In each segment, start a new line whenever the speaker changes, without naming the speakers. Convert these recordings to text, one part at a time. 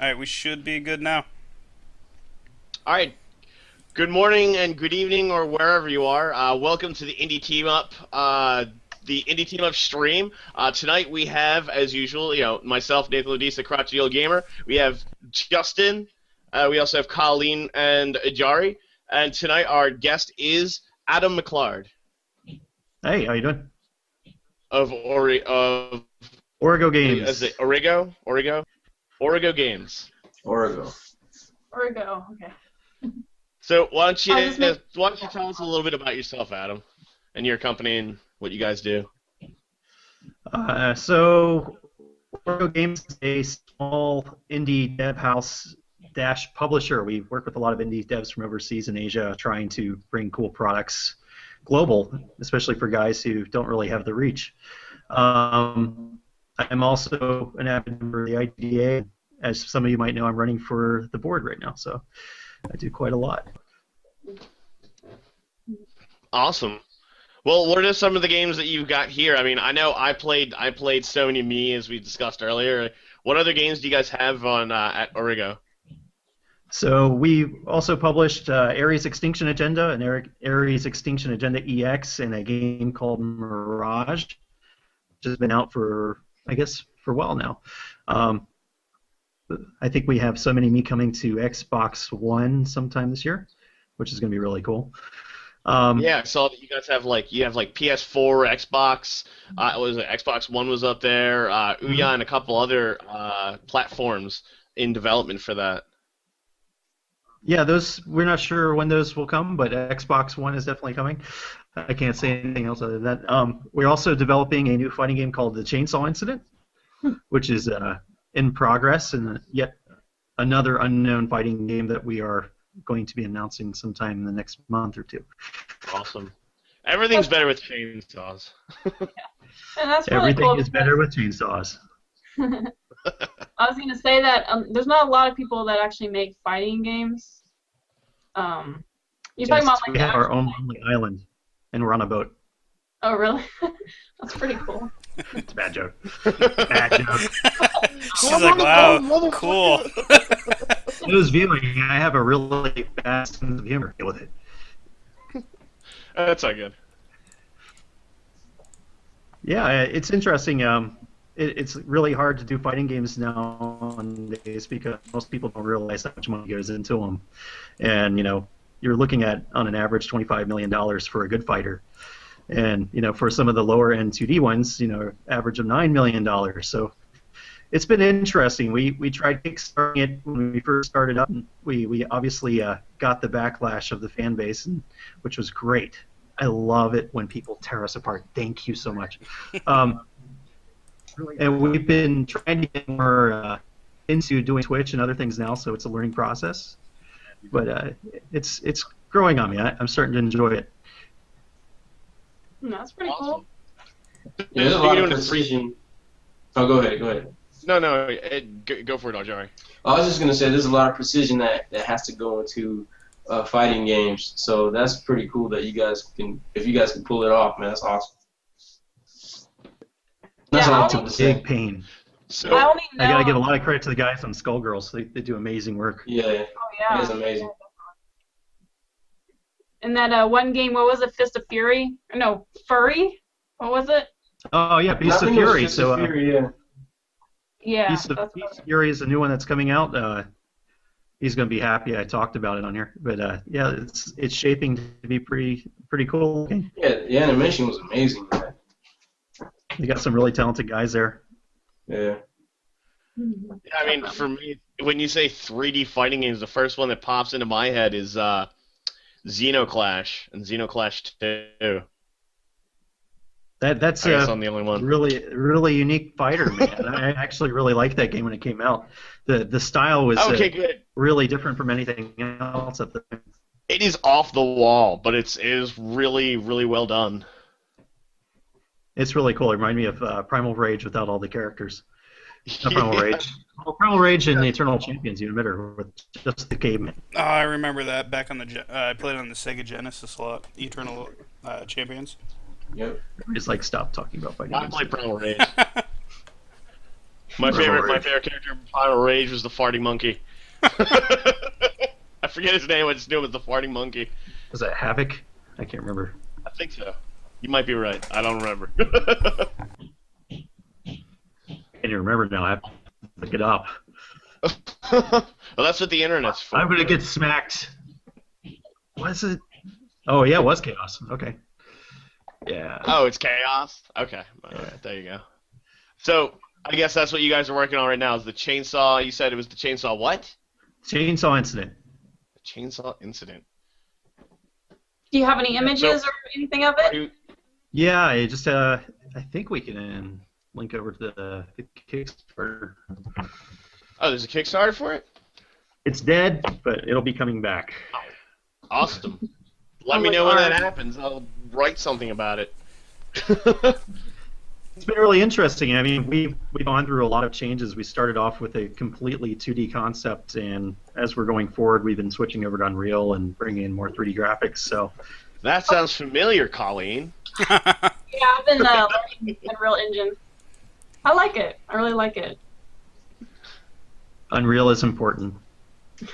Alright, we should be good now.
All right. Good morning and good evening, or wherever you are. Welcome to the Indie Team Up, the Indie Team Up stream. Tonight we have, as usual, myself, Nathan Ladisa, Crotchety Old Gamer. We have Justin. We also have Colleen and Ajari. And tonight our guest is Adam McLeod
Hey, how you doing?
of
Origo Games.
is it Origo Games.
Origo.
Origo, okay.
So why don't you
I'll just
tell us a little bit about yourself, Adam, and your company and what you guys do?
So Origo Games is a small indie dev house dash publisher. We work with a lot of indie devs from overseas in Asia, trying to bring cool products global, especially for guys who don't really have the reach. I'm also an avid member of the IDA. As some of you might know, I'm running for the board right now, so I do quite a lot.
Awesome. Well, what are some of the games that you've got here? I mean, I know I played Sony Me, as we discussed earlier. What other games do you guys have on at Origo?
So we also published Ares Extinction Agenda and Ares Extinction Agenda EX and a game called Mirage, which has been out for, I guess, for a while now. I think we have So Many Me coming to Xbox One sometime this year, which is going to be really cool.
Yeah, I saw that you guys have PS4, Xbox. Was it Xbox One was up there? Ouya and a couple other platforms in development for that.
Yeah, those we're not sure when those will come, but Xbox One is definitely coming. I can't say anything else other than that. We're also developing a new fighting game called The Chainsaw Incident, which is in progress, and yet another unknown fighting game that we are going to be announcing sometime in the next month or two.
Awesome. Everything's better with chainsaws.
And that's really
Everything
cool
is better with chainsaws.
I was going to say that there's not a lot of people that actually make fighting games. You're talking about
We have our own lonely island, and we're on a boat.
Oh, really? That's pretty cool.
It's a bad joke. Bad joke.
She's like, wow, cool.
For those viewing, I have a really bad sense of humor. Deal with it.
That's not good.
Yeah, it's interesting. It's really hard to do fighting games nowadays because most people don't realize how much money goes into them. And, you're looking at, on an average, $25 million for a good fighter. And, for some of the lower-end 2D ones, average of $9 million. So it's been interesting. We tried kickstarting it when we first started up. And we obviously got the backlash of the fan base, which was great. I love it when people tear us apart. Thank you so much. And we've been trying to get more into doing Twitch and other things now, so it's a learning process. But it's growing on me. I'm starting to enjoy it.
That's pretty
Awesome.
cool.
Yeah, there's a lot of precision. Oh, go ahead.
No, go for it, Ajari.
I was just gonna say there's a lot of precision that has to go into fighting games. So that's pretty cool that if you guys can pull it off, man, that's awesome. That's all I'm trying to say.
Big pain.
So
I only know.
I gotta give a lot of credit to the guys on Skullgirls. They do amazing work.
Yeah,
Oh, yeah.
it is amazing.
And that one game, what was it? Fist of Fury? No, Furry? What was it?
Oh yeah, Beast
I
of
think it was
Fury.
Fist
So
of Fury, yeah.
Yeah.
Beast of Fury is a new one that's coming out. He's gonna be happy I talked about it on here. But yeah, it's shaping to be pretty cool.
Yeah, the animation was amazing, man.
You got some really talented guys there.
Yeah.
I mean, for me, when you say 3D fighting games, the first one that pops into my head is Xenoclash and Xenoclash 2.
That's
I guess
a
I'm the only one.
really unique fighter, man. I actually really liked that game when it came out. The style was
Good.
really different from anything else at the time.
It is off the wall, but it is really, really well done.
It's really cool. It reminded me of Primal Rage without all the characters. Not Primal Rage. Well, Primal Rage and the Eternal Champions, even better, with just the cavemen.
Oh, I remember that back on the. I played on the Sega Genesis a lot. Eternal Champions.
Yep.
Just stop talking about fighting
I
games.
play Primal Rage. My favorite character in Primal Rage was the farting monkey. I forget his name. I just knew it was the farting monkey.
Was that Havoc? I can't remember.
I think so. You might be right. I don't remember.
I can't remember now. I have to look it up.
Well, that's what the internet's for.
I'm gonna get smacked. Was it? Oh yeah, it was Chaos. Okay. Yeah.
Oh, it's Chaos? Okay. All right, there you go. So, I guess that's what you guys are working on right now is the chainsaw. You said it was the chainsaw what?
Chainsaw Incident.
The chainsaw incident.
Do you have any images or anything of it?
Yeah, I just I think we can link over to the Kickstarter.
Oh, there's a Kickstarter for it?
It's dead, but it'll be coming back.
Awesome. Let me know when that happens. I'll write something about it.
It's been really interesting. I mean, we've gone through a lot of changes. We started off with a completely 2D concept, and as we're going forward, we've been switching over to Unreal and bringing in more 3D graphics. So
that sounds familiar, Colleen.
Yeah, I've been learning Unreal Engine. I like it. I really like it.
Unreal is important.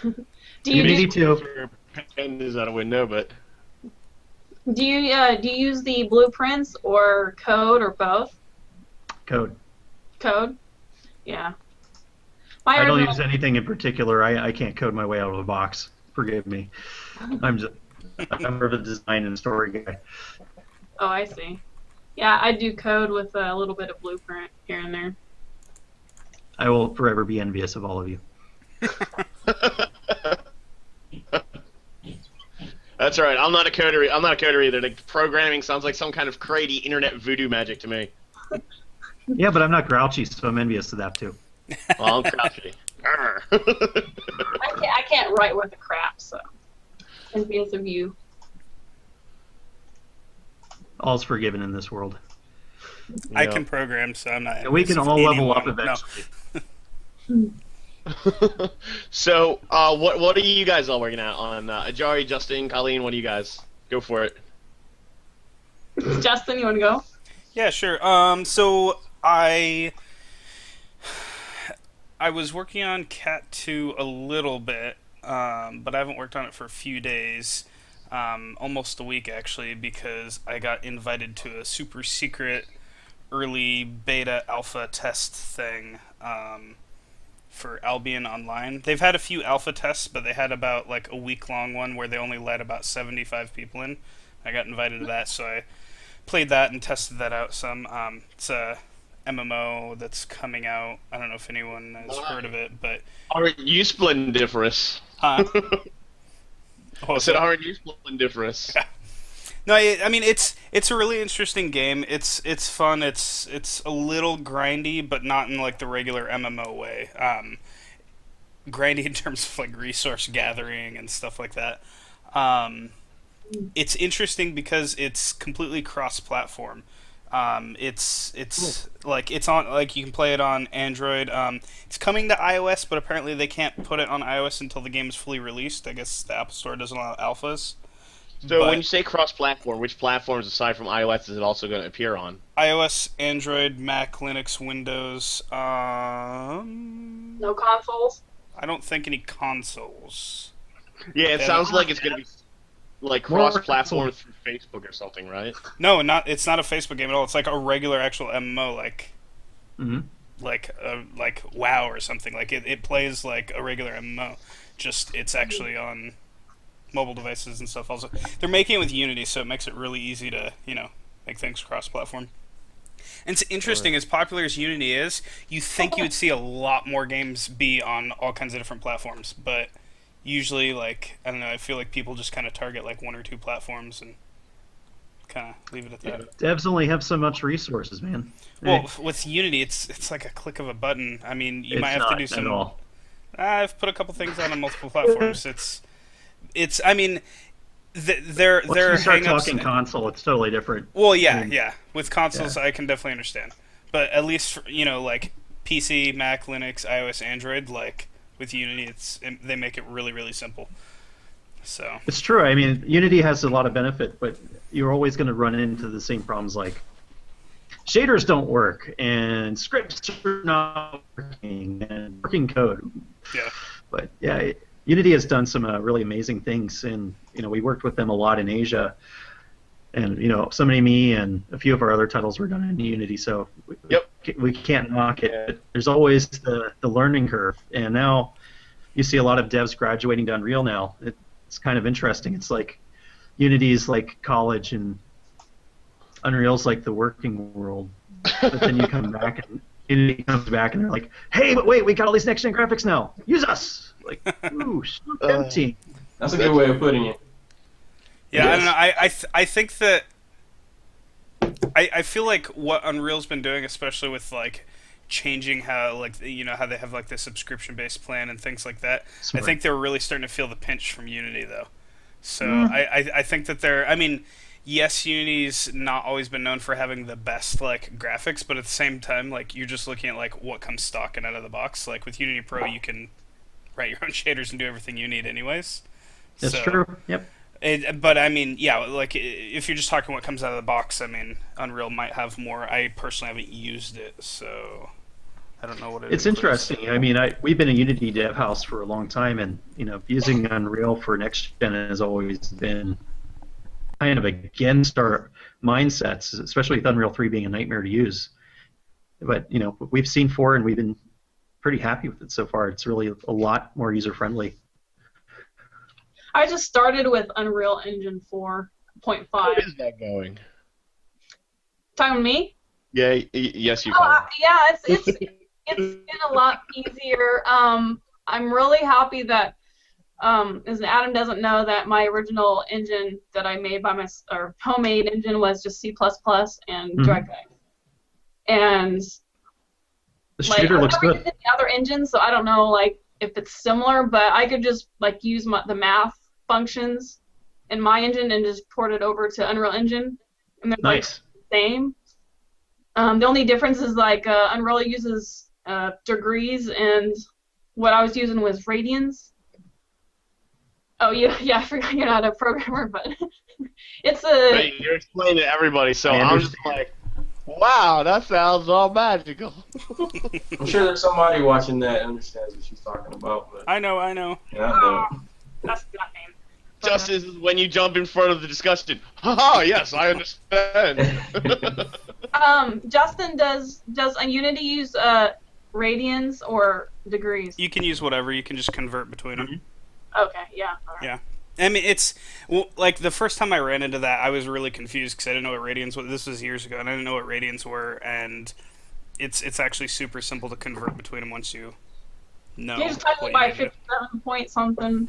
Do you
Unity too.
Pen is out a window, but
do you use the blueprints or code or both?
Code.
Code? Yeah.
I don't use anything in particular. I can't code my way out of a box. Forgive me. I'm more of a design and story guy.
Oh, I see. Yeah, I do code with a little bit of blueprint here and there.
I will forever be envious of all of you.
That's all right. I'm not a coder. I'm not a coder either. Like, programming sounds like some kind of crazy internet voodoo magic to me.
Yeah, but I'm not grouchy, so I'm envious of that too.
Well, I'm grouchy.
I can't write worth of crap, so envious of you.
All's forgiven in this world.
I can program, so I'm not.
And we can all level up eventually.
So, what are you guys all working on? Ajari, Justin, Colleen, what do you guys? Go for it.
Justin, you want to go?
Yeah, sure. So I was working on Cat 2 a little bit, but I haven't worked on it for a few days, almost a week actually, because I got invited to a super secret early beta alpha test thing for Albion Online. They've had a few alpha tests, but they had about like a week-long one where they only let about 75 people in. I got invited to that, so I played that and tested that out some. It's a MMO that's coming out. I don't know if anyone has heard of it, but
Aren't you splendiferous?
huh?
I said, aren't you splendiferous?
No, I mean it's a really interesting game. It's fun. It's a little grindy, but not in like the regular MMO way. Grindy in terms of like resource gathering and stuff like that. It's interesting because it's completely cross-platform. It's cool. Like it's on like you can play it on Android. It's coming to iOS, but apparently they can't put it on iOS until the game is fully released. I guess the Apple Store doesn't allow alphas.
So when you say cross-platform, which platforms aside from iOS is it also going to appear on?
iOS, Android, Mac, Linux, Windows.
No consoles?
I don't think any consoles.
Yeah, it sounds like it's going to be like cross-platform through Facebook or something, right?
No, it's not a Facebook game at all. It's like a regular actual MMO, like WoW or something. Like it plays like a regular MMO. Just it's actually on mobile devices and stuff. Also, they're making it with Unity, so it makes it really easy to make things cross-platform. And it's interesting, as popular as Unity is, you think you would see a lot more games be on all kinds of different platforms, but usually, like, I don't know, I feel like people just kind of target like one or two platforms and kind of leave it at that.
Devs only have so much resources, man.
Well, with Unity, it's like a click of a button. I mean, you might have to do some.
At all.
I've put a couple things on multiple platforms. It's. I mean, they're
Once you start
hang-ups.
talking console, it's totally different.
Well, yeah. With consoles, I can definitely understand. But at least for, like PC, Mac, Linux, iOS, Android, like with Unity, they make it really, really simple. So
It's true. I mean, Unity has a lot of benefit, but you're always going to run into the same problems like shaders don't work, and scripts are not working, and working code.
Yeah.
But yeah, Unity has done some really amazing things, and we worked with them a lot in Asia, and Somebody Me and a few of our other titles were done in Unity, so we can't knock it. There's always the learning curve, and now you see a lot of devs graduating to Unreal now. It's kind of interesting. It's like Unity's like college, and Unreal's like the working world. But then you come back, and Unity comes back, and they're like, "Hey, but wait, we got all these next-gen graphics now. Use us!" Like, ooh, so tempting.
That's a good way of putting it.
Yeah, I don't know. I think that I feel like what Unreal's been doing, especially with like changing how how they have like the subscription-based plan and things like that.
Smart.
I think they're really starting to feel the pinch from Unity though. So I think that I mean, yes, Unity's not always been known for having the best like graphics, but at the same time, like you're just looking at like what comes stock and out of the box. Like with Unity Pro, you can write your own shaders and do everything you need anyways.
That's true. Yep.
But I mean, yeah, like if you're just talking what comes out of the box, I mean, Unreal might have more. I personally haven't used it, so I don't know what it is.
It's interesting. I mean, we've been a Unity dev house for a long time, and using Unreal for next gen has always been kind of against our mindsets, especially with Unreal 3 being a nightmare to use. But we've seen 4, and we've been pretty happy with it so far. It's really a lot more user friendly.
I just started with Unreal Engine 4.5.
How is that going?
Talking to me?
Yeah, yes, you can.
Yeah, it's been a lot easier. I'm really happy that, as Adam doesn't know, that my original engine that I made or homemade engine was just C++ and DirectX. And
the shooter looks good.
The other engines, so I don't know if it's similar, but I could just use the math functions in my engine and just port it over to Unreal Engine, and they're
nice.
The same. The only difference is Unreal uses degrees, and what I was using was radians. Oh yeah, I forgot you're not a programmer, but it's a.
But you're explaining to everybody, so I'm just like, wow, that sounds all magical.
I'm sure there's somebody watching that understands what she's talking about. But
I know.
yeah, I know.
That's not name.
Just as when you jump in front of the discussion. Haha, yes, I understand.
Justin, does Unity use radians or degrees?
You can use whatever. You can just convert between them.
Okay, yeah. All right.
Yeah. I mean, like the first time I ran into that, I was really confused because I didn't know what radians were. This was years ago, and I didn't know what radians were, and it's actually super simple to convert between them once you know.
You just type it by 57 point something.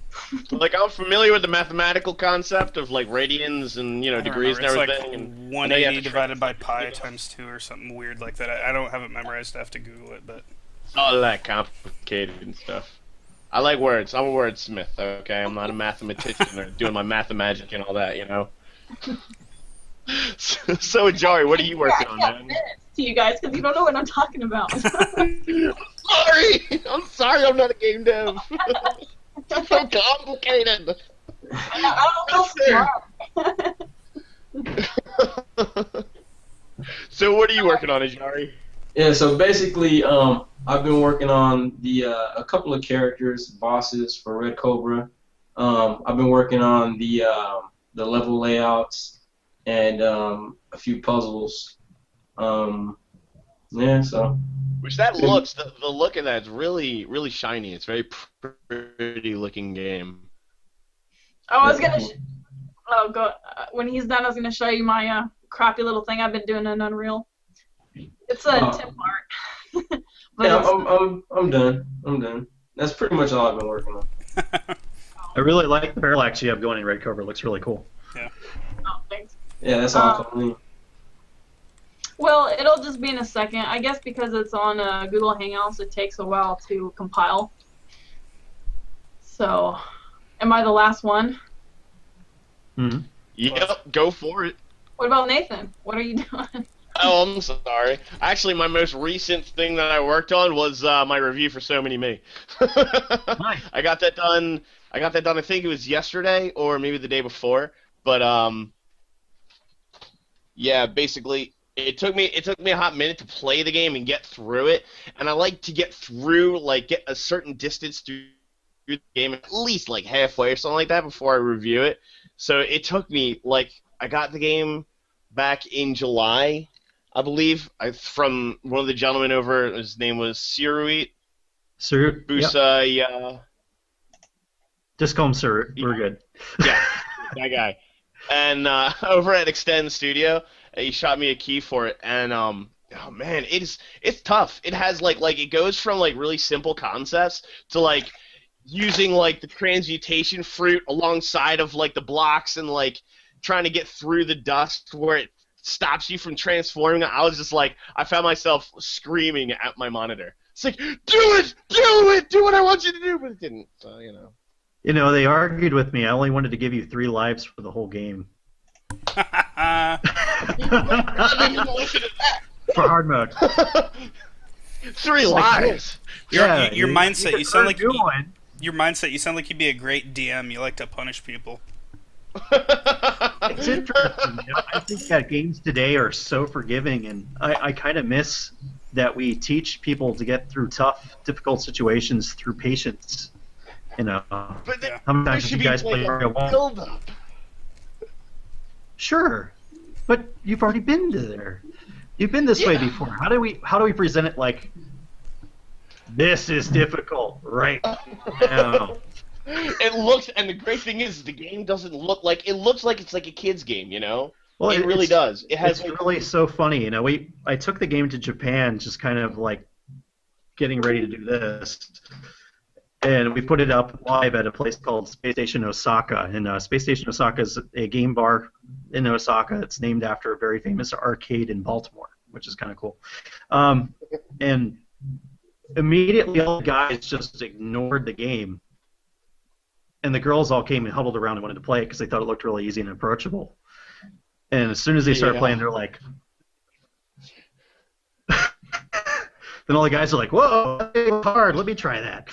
Like, I'm familiar with the mathematical concept of like radians and degrees and everything.
It's like
and
180 divided by pi times 2 or something weird like that. I don't have it memorized. I have to Google it, but
all that complicated and stuff. I like words. I'm a wordsmith, okay? I'm not a mathematician or doing my math magic and all that, So, Jari, what are you working on, man?
To you guys, because you don't know what I'm talking about.
I'm sorry, I'm not a game dev. It's so complicated.
I don't know.
So, what are you working on, Jari?
Yeah, so basically, I've been working on a couple of characters, bosses for Red Cobra. I've been working on the level layouts and a few puzzles. Yeah, so.
Which that looks, the look of that is really, really shiny. It's a very pretty looking game.
Oh, I was gonna. When he's done, I was gonna show you my crappy little thing I've been doing in Unreal. It's a tip art.
Yeah, I'm done. That's pretty much all I've been working on.
I really like the parallax you have going in Red Cobra. It looks really cool.
Yeah.
Oh, thanks.
Yeah, that's all coming in.
Well, it'll just be in a second. I guess because it's on Google Hangouts, it takes a while to compile. So, am I the last one?
Mm-hmm.
Yep, go for it.
What about Nathan? What are you doing?
Oh, I'm sorry. Actually, my most recent thing that I worked on was my review for So Many Me.
Nice.
I got that done. I think it was yesterday or maybe the day before. But yeah, basically, it took me a hot minute to play the game and get through it, and I like to get through get a certain distance through the game, at least like halfway or something like that before I review it. So it took me I got the game back in July, I believe, from one of the gentlemen over. His name was Siruit
Sir, yep.
Busa. Yeah,
Just call him Sir. We're good.
yeah, that guy. And over at Extend Studio, he shot me a key for it, and oh man, it's tough. It has it goes from really simple concepts to using the transmutation fruit alongside of the blocks and trying to get through the dust where it stops you from transforming. I was just I found myself screaming at my monitor. It's like, do it, do what I want you to do, but it didn't. So
You know, they argued with me. I only wanted to give you 3 lives for the whole game.
I didn't even listen to that.
For hard mode.
3 lives.
Your
You
mindset.
could
You sound
earn
like
new one.
your mindset. You sound like you'd be a great DM. You like to punish people.
It's interesting. You know, I think that games today are so forgiving, and I kind of miss that we teach people to get through tough, difficult situations through patience. You know,
But
Yeah.
how many
there
times
should
have
be
you guys played
a
Mario 1?
build-up.
Sure, but you've already been to there. You've been this way
Yeah.
before. How do we present it like this is difficult right now?
It looks, and the great thing is, the game doesn't look like it looks like it's like a kid's game.
Well,
It really does. It has
It's really so funny. You know, I took the game to Japan, just kind of getting ready to do this, and we put it up live at a place called Space Station Osaka. And Space Station Osaka is a game bar in Osaka. It's named after a very famous arcade in Baltimore, which is kind of cool. And immediately, all the guys just ignored the game, and the girls all came and huddled around and wanted to play it because they thought it looked really easy and approachable. And as soon as they started
Yeah.
playing, they're like, then all the guys are like, "Whoa, it's hard. Let me try that."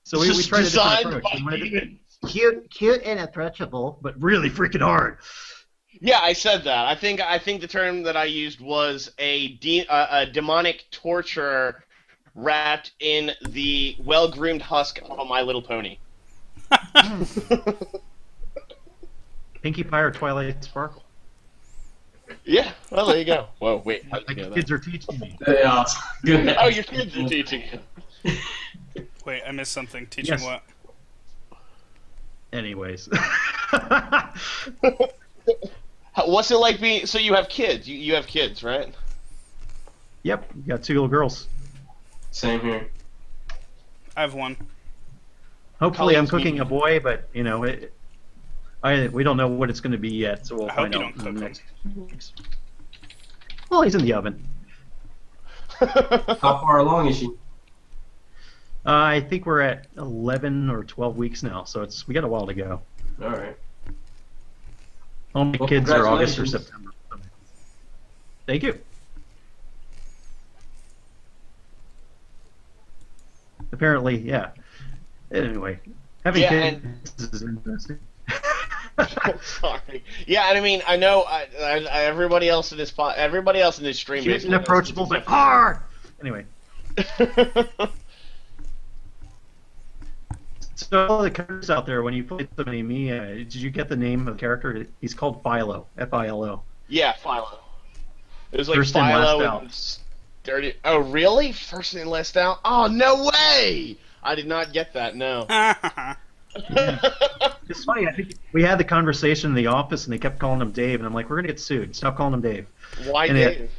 So we
Just
tried a different
designed
approach.
by
We wanted it
demons.
cute and approachable, but really freaking hard.
Yeah, I said that. I think the term that I used was a demonic torturer wrapped in the well-groomed husk of a My Little Pony.
Pinkie Pie or Twilight Sparkle.
Yeah, well, there you go. Whoa, wait. How
Like
did you
the
know
kids are teaching me.
Yeah. Good.
Oh, your kids are teaching you.
Wait, I missed something. Teaching
Yes.
what?
Anyways.
What's it like being? So you have kids. You have kids, right?
Yep, we got 2 little girls.
Same here.
I have one.
Hopefully, I'm
Colleen's
cooking
meeting.
a boy, but you know, we don't know what it's going to be yet, so we'll
I hope
find
you
out
don't
in
cook
the
him.
next few weeks. Well, he's in the oven.
How far along is she?
I think we're at 11 or 12 weeks now, so we got a while to go.
All right.
All my
Well,
kids are August or
congratulations.
September. Thank you. Apparently, yeah. Anyway, having
Yeah,
kids is interesting.
Sorry. Yeah, and I mean, I know everybody else in this stream
Cute
basically
and approachable, but hard. Anyway, so all the characters out there, when you played somebody, did you get the name of the character? He's called Philo, F-I-L-O.
Yeah, Philo. It was like
First in,
Philo
last out.
and dirty. Oh, really? First in, last out? Oh, no way! I did not get that. No.
It's funny. I think we had the conversation in the office, and they kept calling him Dave, and I'm like, we're gonna get sued. Stop calling him Dave.
Why,
And
Dave?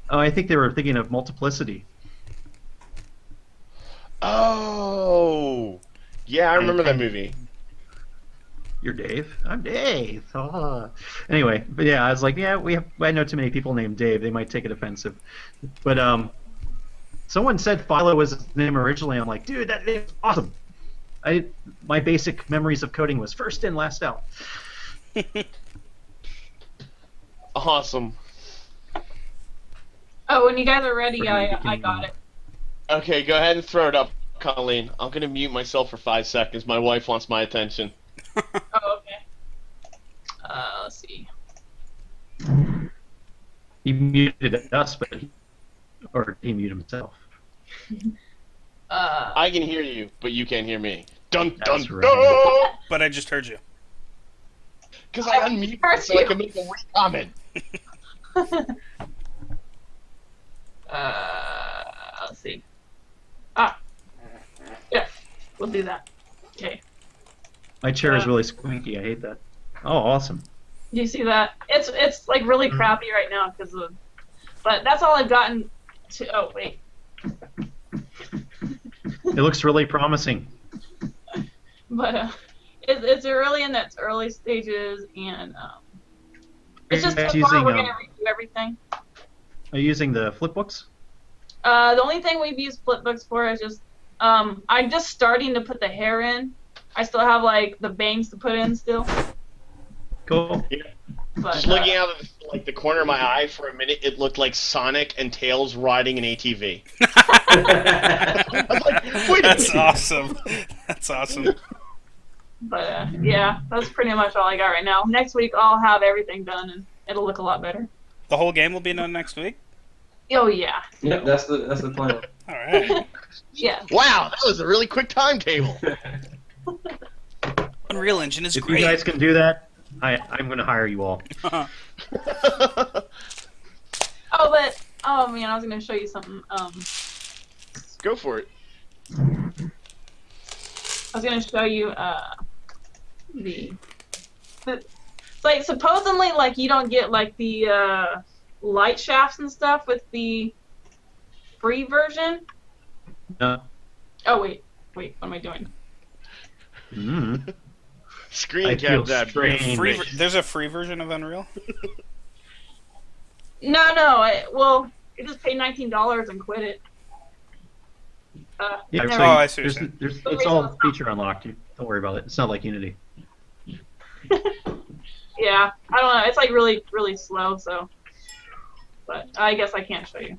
Oh, I think they were thinking of multiplicity.
Oh, yeah, I remember that movie.
You're Dave. I'm Dave. Anyway, but yeah, I was like, yeah, I know too many people named Dave. They might take it offensive. But someone said Philo was his name originally. I'm like, dude, that name's awesome. My basic memories of coding was first in, last out.
Awesome.
Oh, when you guys are ready, I got it.
Okay, go ahead and throw it up, Colleen. I'm gonna mute myself for 5 seconds. My wife wants my attention.
Oh, okay. Let's see.
He muted us, or he muted himself.
I can hear you, but you can't hear me. Dun dun
That's right.
dun!
But I just heard you.
Because I unmuted so I can make a weak comment.
Let's see. Ah, yeah, we'll do that. Okay.
My chair is really squeaky. I hate that. Oh, awesome.
Do you see that? It's like really crappy right now because of, but that's all I've gotten to. Oh wait.
It looks really promising.
But it's really in its early stages, and it's just
It's
so far
using,
we're gonna redo everything.
Are you using the flipbooks?
The only thing we've used flipbooks for is just I'm just starting to put the hair in. I still have like the bangs to put in still.
Cool.
But,
Just looking out of like the corner of my eye for a minute, it looked like Sonic and Tails riding an ATV. I was like, wait a
That's
minute.
awesome. That's awesome.
But yeah, that's pretty much all I got right now. Next week I'll have everything done and it'll look a lot better.
The whole game will be done next week?
Oh yeah.
Yep, that's the plan.
All right.
Yeah.
Wow, that was a really quick timetable.
Unreal Engine is
If
great.
you guys can do that, I'm going to hire you all.
Oh man, I was gonna show you something.
Go for it.
I was gonna show you it's like supposedly like you don't get like the light shafts and stuff with the free version.
No.
Oh wait, what am I doing?
Mm.
Screen
I feel
cap that.
strange.
There's a free version of Unreal?
No, you just pay $19 and quit it.
Yeah,
never-
so
I see what you're saying.
it's all feature unlocked. Don't worry about it. It's not like Unity.
Yeah, I don't know. It's like really, really slow. So, but I guess I can't show you.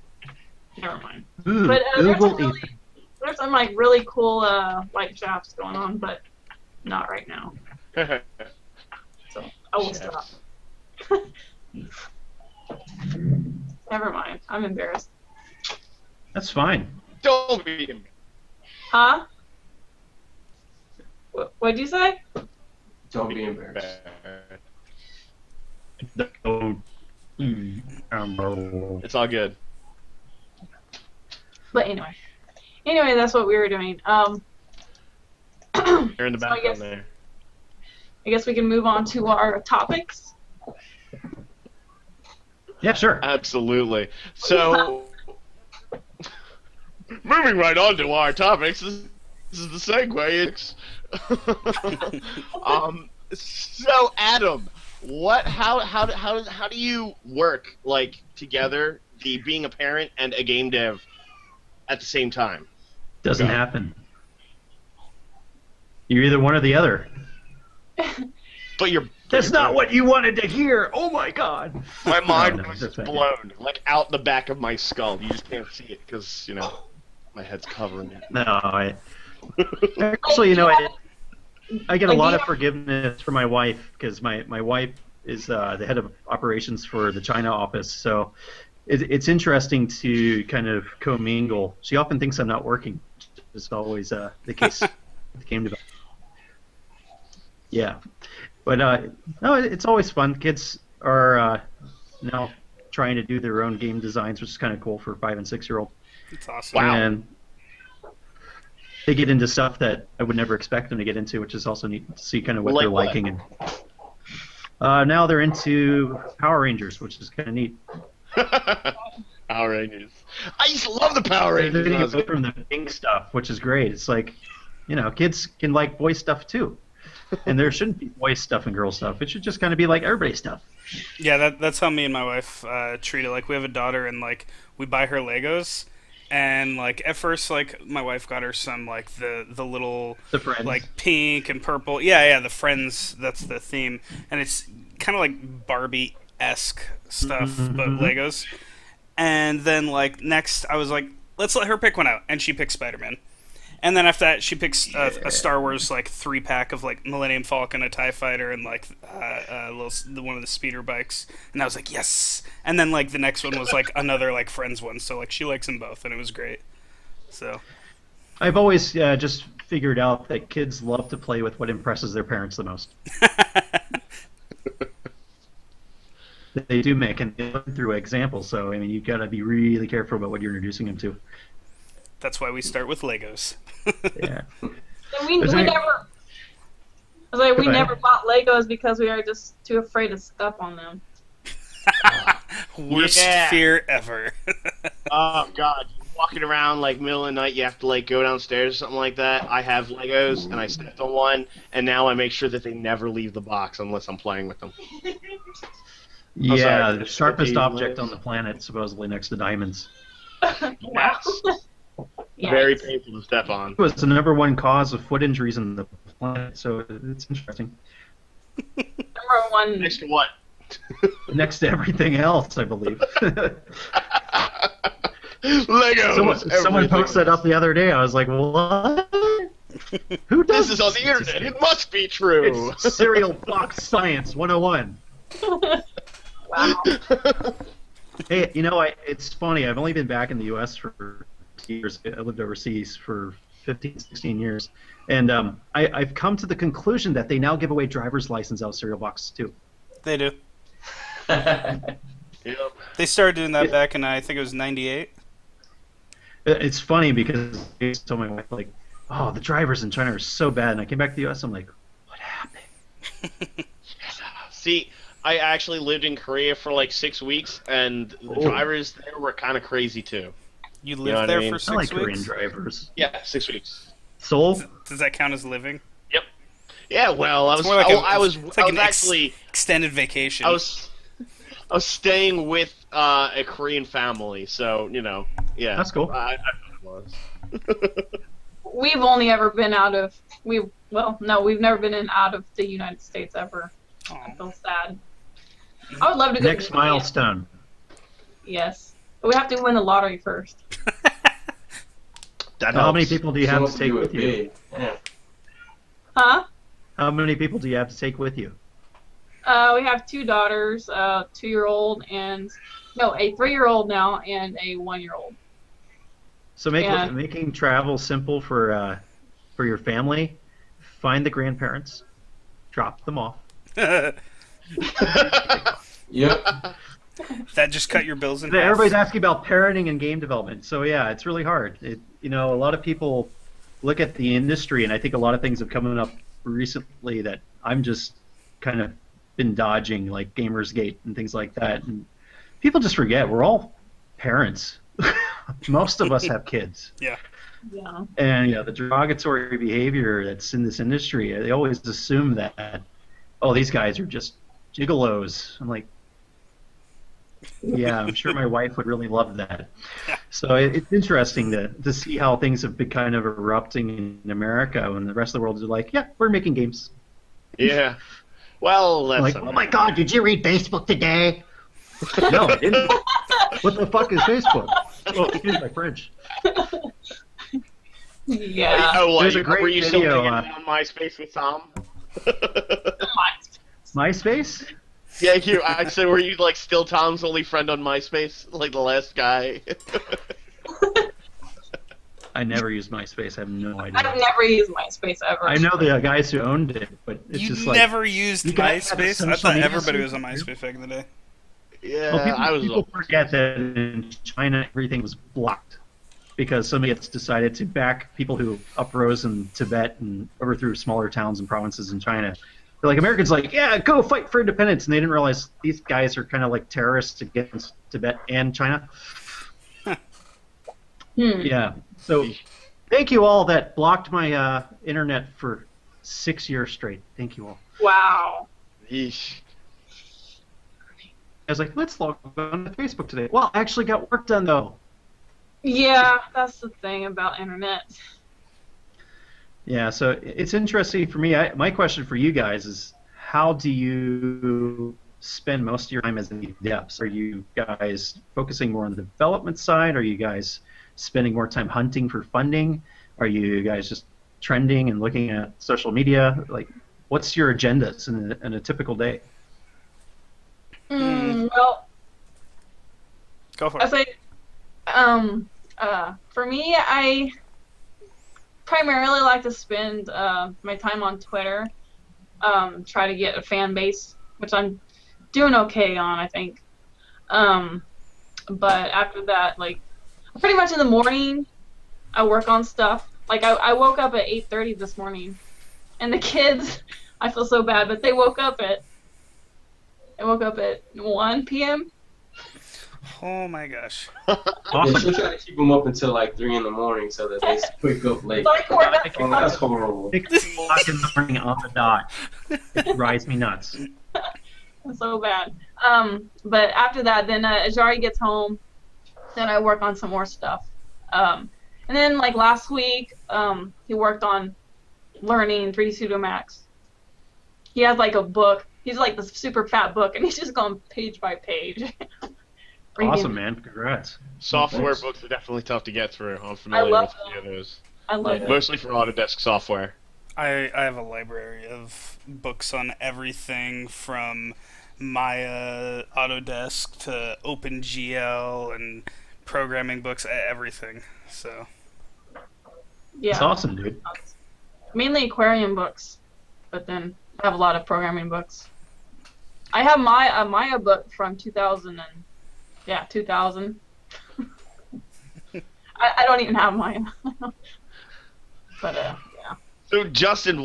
Never mind.
Ooh,
But
Google
there's some like really cool light shafts going on, but not right now. So I will stop. Never mind. I'm embarrassed.
That's fine.
Don't be.
Huh? What'd you say?
Don't be embarrassed.
Don't.
It's all good.
But anyway, that's what we were doing.
You're in the
So
background there.
I guess we can move on to our topics.
Yeah, sure.
Absolutely. So, moving right on to our topics. This is the segue. It's so Adam, how do you work like together, being a parent and a game dev at the same time?
Doesn't happen. You're either one or the other.
But
That's not what you wanted to hear. Oh my God.
my mind
No,
was
that's right.
blown, like out the back of my skull. You just can't see it because my head's covering it.
No, actually, I get a lot of forgiveness from my wife because my wife is the head of operations for the China office. So it's interesting to kind of commingle. She often thinks I'm not working, which is always the case. It came to yeah, but no, it's always fun. Kids are now trying to do their own game designs, which is kind of cool for 5 and 6 year old.
It's awesome.
Wow.
And they get into stuff that I would never expect them to get into, which is also neat to see kind of what
Like
they're
what?
liking. And now they're into Power Rangers, which is kind of neat.
Power Rangers. I used to love the Power
They're
Rangers. when I was a
getting away from the pink stuff, which is great. It's like, kids can like boy stuff too. And there shouldn't be boy stuff and girl stuff. It should just kind of be like everybody's stuff.
Yeah, that's how me and my wife treat it. Like, we have a daughter, and like we buy her Legos, and like at first, like my wife got her some like the little
The friends.
like pink and purple. Yeah, the Friends. That's the theme, and it's kind of like Barbie-esque stuff, but Legos. And then like next, I was like, let's let her pick one out, and she picked Spider-Man. And then after that, she picks a Star Wars like 3-pack of like Millennium Falcon, a Tie Fighter, and like one of the speeder bikes. And I was like, yes. And then like the next one was like another like Friends one. So like she likes them both, and it was great. So
I've always just figured out that kids love to play with what impresses their parents the most. They do make and they learn through examples. So I mean, you've got to be really careful about what you're introducing them to.
that's why we start with Legos.
Yeah.
And we
Is there-
never. I was like, we
Go ahead.
never bought Legos because we are just too afraid to step on them.
Worst
Yeah.
fear ever.
Oh God, walking around like middle of the night, you have to like go downstairs or something like that. I have Legos and I stepped on one, and now I make sure that they never leave the box unless I'm playing with them.
Yeah,
sorry.
the sharpest
The
object
Legos.
on the planet, supposedly next to diamonds.
Wow. Yeah.
Very painful to step on.
It was the #1 cause of foot injuries on the planet, so it's interesting.
Number one.
Next to what?
Next to everything else, I believe.
Legos.
Someone posted that up the other day. I was like, what? Who does
This is on the internet. It must be true.
It's Serial Box Science 101.
Wow.
Hey, it's funny. I've only been back in the U.S. for years. I lived overseas for 15, 16 years. And I've come to the conclusion that they now give away driver's license out of cereal boxes, too.
They do.
Yep.
They started doing that back in I think it was '98.
It's funny because I told my wife, like, oh, the drivers in China are so bad. And I came back to the U.S. I'm like, what happened?
See, I actually lived in Korea for like 6 weeks, and the
Oh.
drivers there were kind of crazy too.
You
know
lived
what I
there
mean?
for
I
6
like Korean
weeks.
drivers.
Yeah, 6 weeks.
Seoul?
Does that count as living?
Yeah, well, I
It's
was,
more like
I
a-
was,
it's
I
like
was
an
actually,
extended vacation.
I was staying with a Korean family, so yeah.
That's cool.
I was.
We've only ever been out of. We've never been in out of the United States ever.
Aw.
I feel sad. I would love to go.
Next
to Japan.
milestone.
Yes, but we have to win the lottery first.
That
How many
helps.
people do you have
Someone
to take
do it
with you?
big. Yeah.
Huh?
How many people do you have to take with you?
We have 2 daughters, a 2-year-old and a 3-year-old now and a 1-year-old.
So
Yeah.
making travel simple for your family. Find the grandparents, drop them off.
That
Yep.
just cut your bills in half.
Everybody's asking about parenting and game development. So yeah, it's really hard. A lot of people look at the industry, and I think a lot of things have come up recently that I'm just kind of been dodging, like Gamersgate and things like that. And people just forget we're all parents. Most of us have kids.
Yeah.
And the derogatory behavior that's in this industry, they always assume that, oh, these guys are just gigolos. I'm like, yeah, I'm sure my wife would really love that. So it's interesting to see how things have been kind of erupting in America when the rest of the world is like, yeah, we're making games.
Yeah. Well, that's
I'm like, oh my God, did you read Facebook today? No, I didn't. What the fuck is Facebook? Oh, excuse my French.
Yeah.
Oh,
There's a
were
great
you still
video,
hanging on MySpace with Tom?
MySpace?
Yeah, I said, were you like still Tom's only friend on MySpace, like the last guy?
I never used MySpace. I have no idea.
I've never used MySpace ever.
I know the guys who owned it, but it's
You
just like
never used
you guys have a
MySpace? I
social
thought
media
everybody was on
service?
MySpace back in the day.
Yeah,
well,
I was.
people forget that in China everything was blocked because somebody has decided to back people who uprose in Tibet and overthrew smaller towns and provinces in China. They're like, Americans like, yeah, go fight for independence, and they didn't realize these guys are kind of like terrorists against Tibet and China. Yeah. So thank you all that blocked my internet for 6 years straight. Thank you all.
Wow.
Yeesh.
I was like, let's log on to Facebook today. Well, I actually got work done though.
Yeah, that's the thing about internet.
Yeah, so it's interesting for me. My question for you guys is, how do you spend most of your time as indie devs? Are you guys focusing more on the development side? Are you guys spending more time hunting for funding? Are you guys just trending and looking at social media? Like, what's your agendas in a typical day?
Mm,
Well,
go for
I
it.
say, for me, I primarily like to spend my time on Twitter, try to get a fan base, which I'm doing okay on, I think. Um, but after that, like, pretty much in the morning, I work on stuff. Like, I woke up at 8:30 this morning, and the kids, I feel so bad, but they woke up at 1 p.m.
Oh my gosh.
Yeah,
Awesome.
she'll try to keep them up until like 3 in the morning so that they wake up late.
So I can work
Oh,
on
that's horrible.
6 o'clock in the morning on the dot. It drives me nuts.
so bad. But after that, then Ajari gets home, then I work on some more stuff. And then like last week, he worked on learning 3D Studio Max. He has like a book. He's like this super fat book, and he's just going page by page. reading.
Awesome, man. Congrats.
Software
Thanks.
books are definitely tough to get through. I'm
I
familiar
love
with many of those.
I love
Yeah.
it.
Mostly for Autodesk software.
I have a library of books on everything from Maya, Autodesk to OpenGL and programming books, everything. So
Yeah,
It's awesome, dude.
mainly aquarium books, but then I have a lot of programming books. I have my a Maya book from 2000 and 2000. I don't even have Maya, but yeah.
So Justin,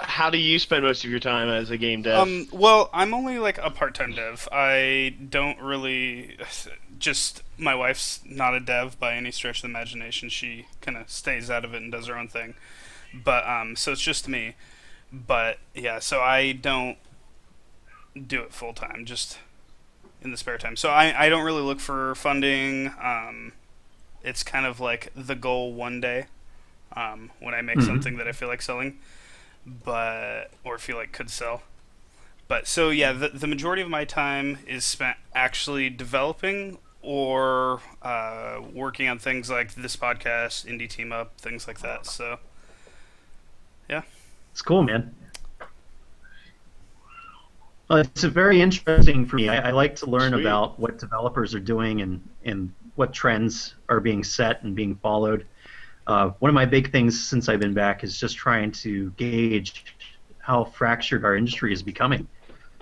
how do you spend most of your time as a game dev?
well, I'm only like a part-time dev. I don't really just my wife's not a dev by any stretch of the imagination. She kind of stays out of it and does her own thing. But so it's just me. But yeah, so I don't do it full time, just in the spare time. So I don't really look for funding. It's kind of like the goal one day when I make something that I feel like selling, but or feel like could sell. But so yeah, the majority of my time is spent actually developing or working on things like this podcast, Indie Team Up, things like that. So yeah.
It's cool, man. It's very interesting for me. I like to learn
Sweet.
about what developers are doing and what trends are being set and being followed. One of my big things since I've been back is just trying to gauge how fractured our industry is becoming.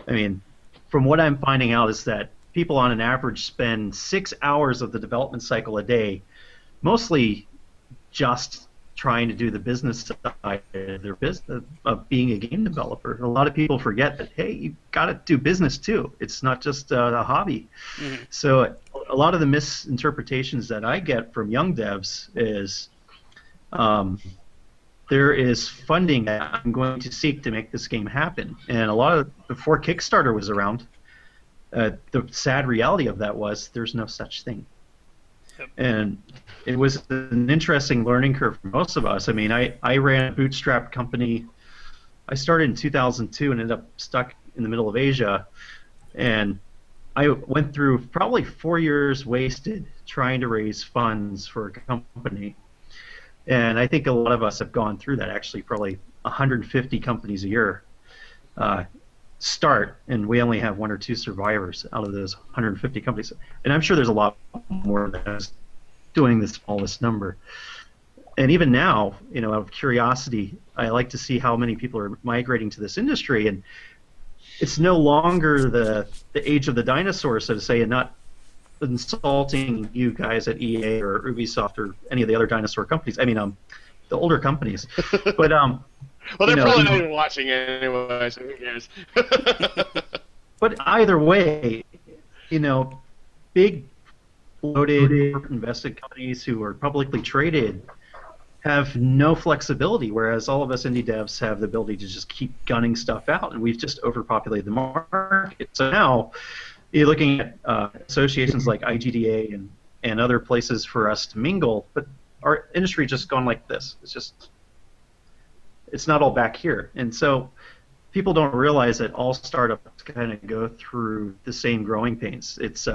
I mean, from what I'm finding out is that people on an average spend 6 hours of the development cycle a day, mostly just trying to do the business side of their business of being a game developer. A lot of people forget that, hey, you got to do business too. It's not just a hobby.
Mm-hmm.
So a lot of the misinterpretations that I get from young devs is there is funding that I'm going to seek to make this game happen. And a lot of before Kickstarter was around, the sad reality of that was there's no such thing.
Yep.
And it was an interesting learning curve for most of us. I mean, I ran a bootstrap company. I started in 2002 and ended up stuck in the middle of Asia. And I went through probably 4 years wasted trying to raise funds for a company. And I think a lot of us have gone through that, actually, probably 150 companies a year start, and we only have 1 or 2 survivors out of those 150 companies. And I'm sure there's a lot more than us doing the smallest number. And even now, out of curiosity, I like to see how many people are migrating to this industry. And it's no longer the age of the dinosaurs, so to say, and not insulting you guys at EA or Ubisoft or any of the other dinosaur companies. I mean, the older companies. But
well, they're probably not
even
even watching anyway, so who cares?
but either way, big, loaded, invested companies who are publicly traded have no flexibility, whereas all of us indie devs have the ability to just keep gunning stuff out, and we've just overpopulated the market. So now you're looking at associations like IGDA and other places for us to mingle, but our industry just gone like this. It's not all back here. And so people don't realize that all startups kind of go through the same growing pains. It's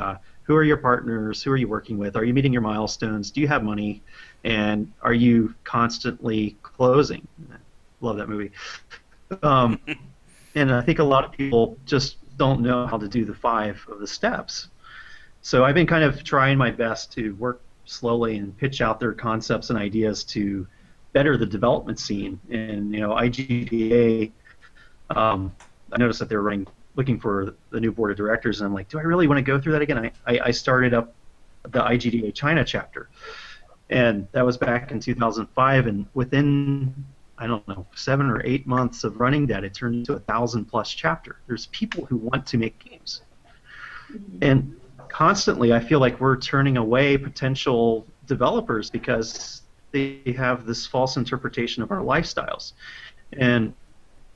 who are your partners? Who are you working with? Are you meeting your milestones? Do you have money? And are you constantly closing? Love that movie. Um, and I think a lot of people just don't know how to do the 5 of the steps. So I've been kind of trying my best to work slowly and pitch out their concepts and ideas to better the development scene. And IGDA, I noticed that they're looking for the new board of directors, and I'm like, do I really want to go through that again? I started up the IGDA China chapter, and that was back in 2005, and within, I don't know, 7 or 8 months of running that, it turned into a 1,000+ chapter. There's people who want to make games, and constantly I feel like we're turning away potential developers because they have this false interpretation of our lifestyles. And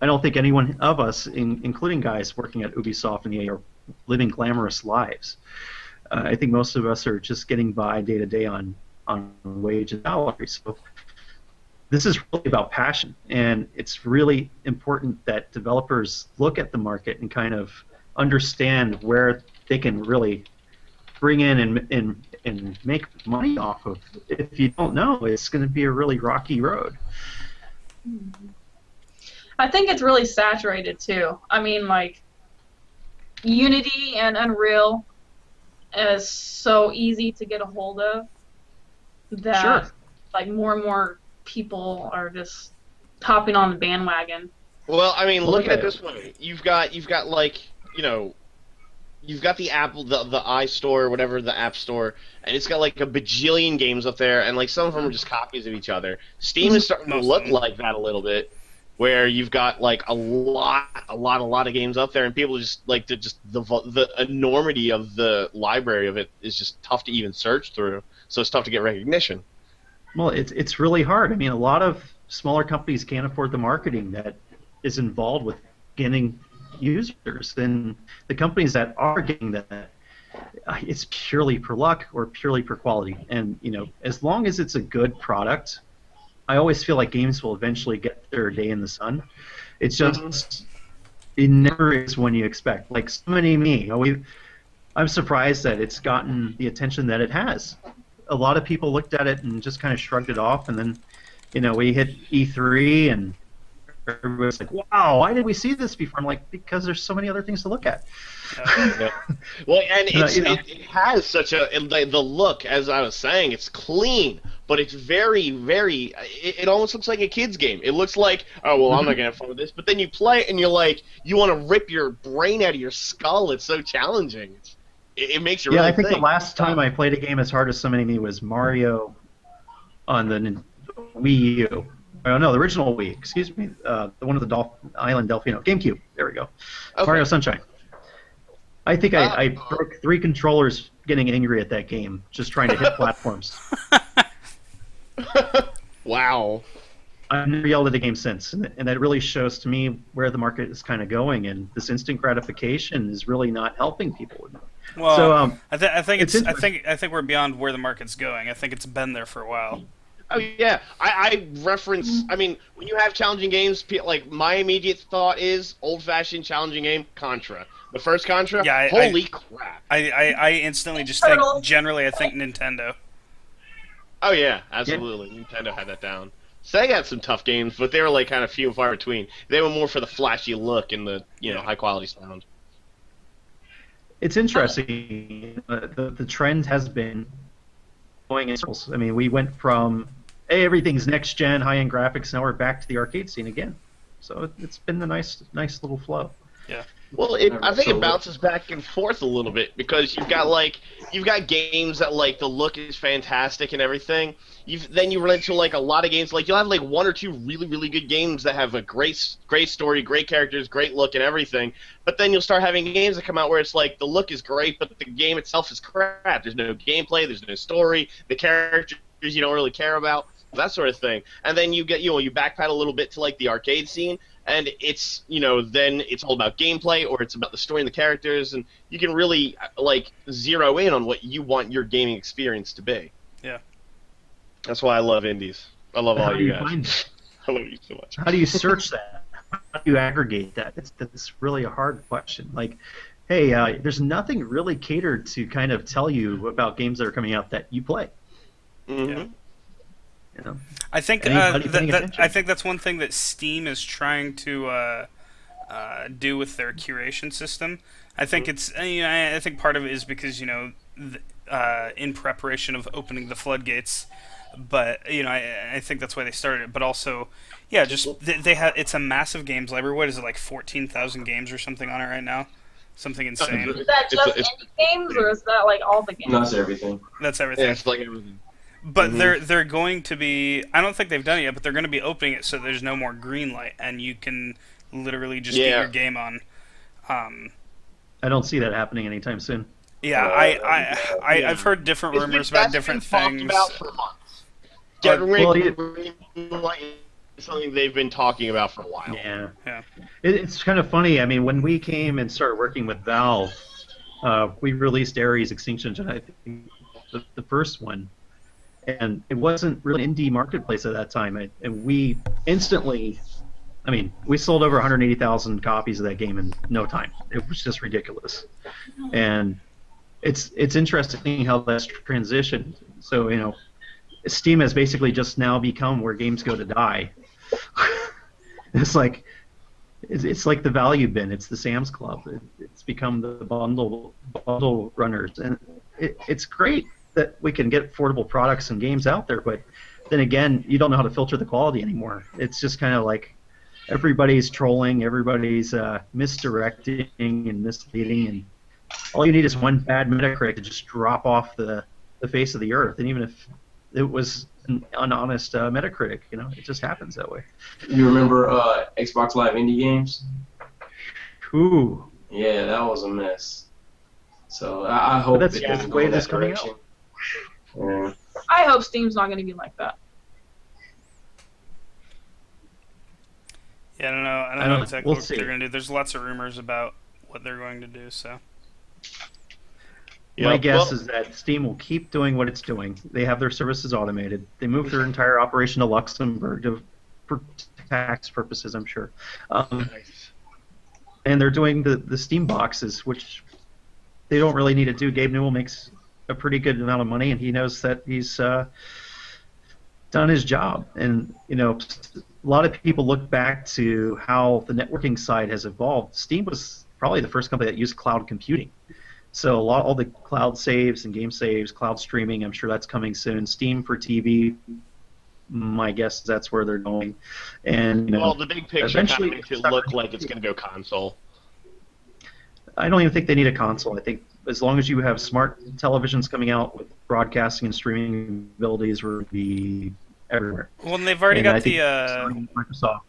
I don't think anyone of us, including guys working at Ubisoft and EA, are living glamorous lives. I think most of us are just getting by day to day on wage and salary. So this is really about passion, and it's really important that developers look at the market and kind of understand where they can really bring in and make money off of. If you don't know, it's going to be a really rocky road.
I think it's really saturated too. I mean, like, Unity and Unreal is so easy to get a hold of that
Sure.
like more and more people are just hopping on the bandwagon.
Well, I mean, look
Okay.
at it this way. You've got like, you've got the Apple, the iStore, whatever, the App Store, and it's got like a bajillion games up there, and like some of them are just copies of each other. Steam is starting to
Most of
look
them.
like that a little bit, where you've got like a lot of games up there, and people just like the enormity of the library of it is just tough to even search through. So it's tough to get recognition.
Well, it's really hard. I mean, a lot of smaller companies can't afford the marketing that is involved with getting users. And the companies that are getting that, it's purely per luck or purely per quality. And as long as it's a good product, I always feel like games will eventually get their day in the sun. It's just it never is when you expect. Like Summoning Me, I'm surprised that it's gotten the attention that it has. A lot of people looked at it and just kind of shrugged it off, and then we hit E3 and everybody's like, wow, why did we see this before? I'm like, because there's so many other things to look at.
Yeah. Well, and it has such the look, as I was saying, it's clean, but it's very, very, it almost looks like a kid's game. It looks like, oh, well, I'm not going to have fun with this, but then you play it and you're like, you want to rip your brain out of your skull. It's so challenging. It makes you really
I think
think.
the last time I played a game as hard as Summoning Me was Mario on the Wii U. Oh, no, the original Wii, excuse me. The one of the Island Delfino. GameCube. There we go.
Okay.
Mario Sunshine. I think I broke 3 controllers getting angry at that game, just trying to hit platforms.
Wow.
I've never yelled at a game since, and that really shows to me where the market is kind of going, and this instant gratification is really not helping people.
Well,
So,
I think
it's
I think we're beyond where the market's going. I think it's been there for a while.
Oh yeah, I reference. I mean, when you have challenging games, like my immediate thought is old-fashioned challenging game, Contra. The first Contra.
Yeah,
holy crap!
I instantly just think. Generally, I think Nintendo.
Oh yeah, absolutely. Nintendo had that down. Sega had some tough games, but they were like kind of few and far between. They were more for the flashy look and the high quality sound.
It's interesting. The trend has been going in circles. I mean, we went from hey, everything's next gen, high end graphics. Now we're back to the arcade scene again. So it's been a nice little flow.
Yeah.
Well, I think it bounces back and forth a little bit because you've got games that like the look is fantastic and everything. Then you run into like a lot of games like you'll have like 1 or 2 really really good games that have a great story, great characters, great look and everything. But then you'll start having games that come out where it's like the look is great, but the game itself is crap. There's no gameplay, there's no story, the characters you don't really care about, that sort of thing. And then you get you backpedal a little bit to like the arcade scene. And it's, then it's all about gameplay or it's about the story and the characters, and you can really, like, zero in on what you want your gaming experience to be.
Yeah.
That's why I love indies. I love all
How do
you
you find
guys. I love you so much.
How do you search that? How do you aggregate that? It's really a hard question. Like, hey, there's nothing really catered to kind of tell you about games that are coming out that you play.
Yeah.
You know,
I think
anybody paying attention?
I think that's one thing that Steam is trying to do with their curation system. I think it's I think part of it is because in preparation of opening the floodgates, but I think that's why they started it. But also, yeah, just they have it's a massive games library. What is it, like 14,000 games or something on it right now? Something insane.
Is that just
It's
indie games, or is that like all the games?
That's everything.
That's everything.
yeah, it's like everything.
But they're going to be. I don't think they've done it yet, but they're going to be opening it so there's no more green light, and you can literally just get your game on.
I don't see that happening anytime soon.
Yeah, I've heard different rumors about different things.
Talked about for months. Green light is something they've been talking about for a while.
Yeah.
Yeah.
It's kind of funny. I mean, when we came and started working with Valve, we released Ares Extinction, I think the first one, and it wasn't really an indie marketplace at that time. And we instantly, I mean, we sold over 180,000 copies of that game in no time. It was just ridiculous. And it's interesting how that's transitioned. So, Steam has basically just now become where games go to die. It's like the value bin. It's the Sam's Club. It's become the bundle runners, and it's great that we can get affordable products and games out there. But then again, you don't know how to filter the quality anymore. It's just kind of like everybody's trolling, everybody's misdirecting and misleading, and all you need is one bad Metacritic to just drop off the face of the earth. And even if it was an honest Metacritic, it just happens that way.
You remember Xbox Live Indie Games?
Ooh.
Yeah, that was a mess. So I hope
that's
it
the
doesn't
way
go
this
that
coming
direction.
out.
Yeah.
I hope Steam's not going to be like that.
Yeah, I don't know exactly what they're going to do. There's lots of rumors about what they're going to do. So.
My guess is that Steam will keep doing what it's doing. They have their services automated. They moved their entire operation to Luxembourg for tax purposes, I'm sure.
Nice.
And they're doing the Steam boxes, which they don't really need to do. Gabe Newell makes a pretty good amount of money, and he knows that he's done his job. And a lot of people look back to how the networking side has evolved. Steam was probably the first company that used cloud computing. So all the cloud saves and game saves, cloud streaming, I'm sure that's coming soon. Steam for TV, my guess is that's where they're going. And
the big picture
eventually
makes it look like it's going to go console.
I don't even think they need a console. I think as long as you have smart televisions coming out with broadcasting and streaming abilities, we're going to be everywhere.
Well, and they've already got the
Microsoft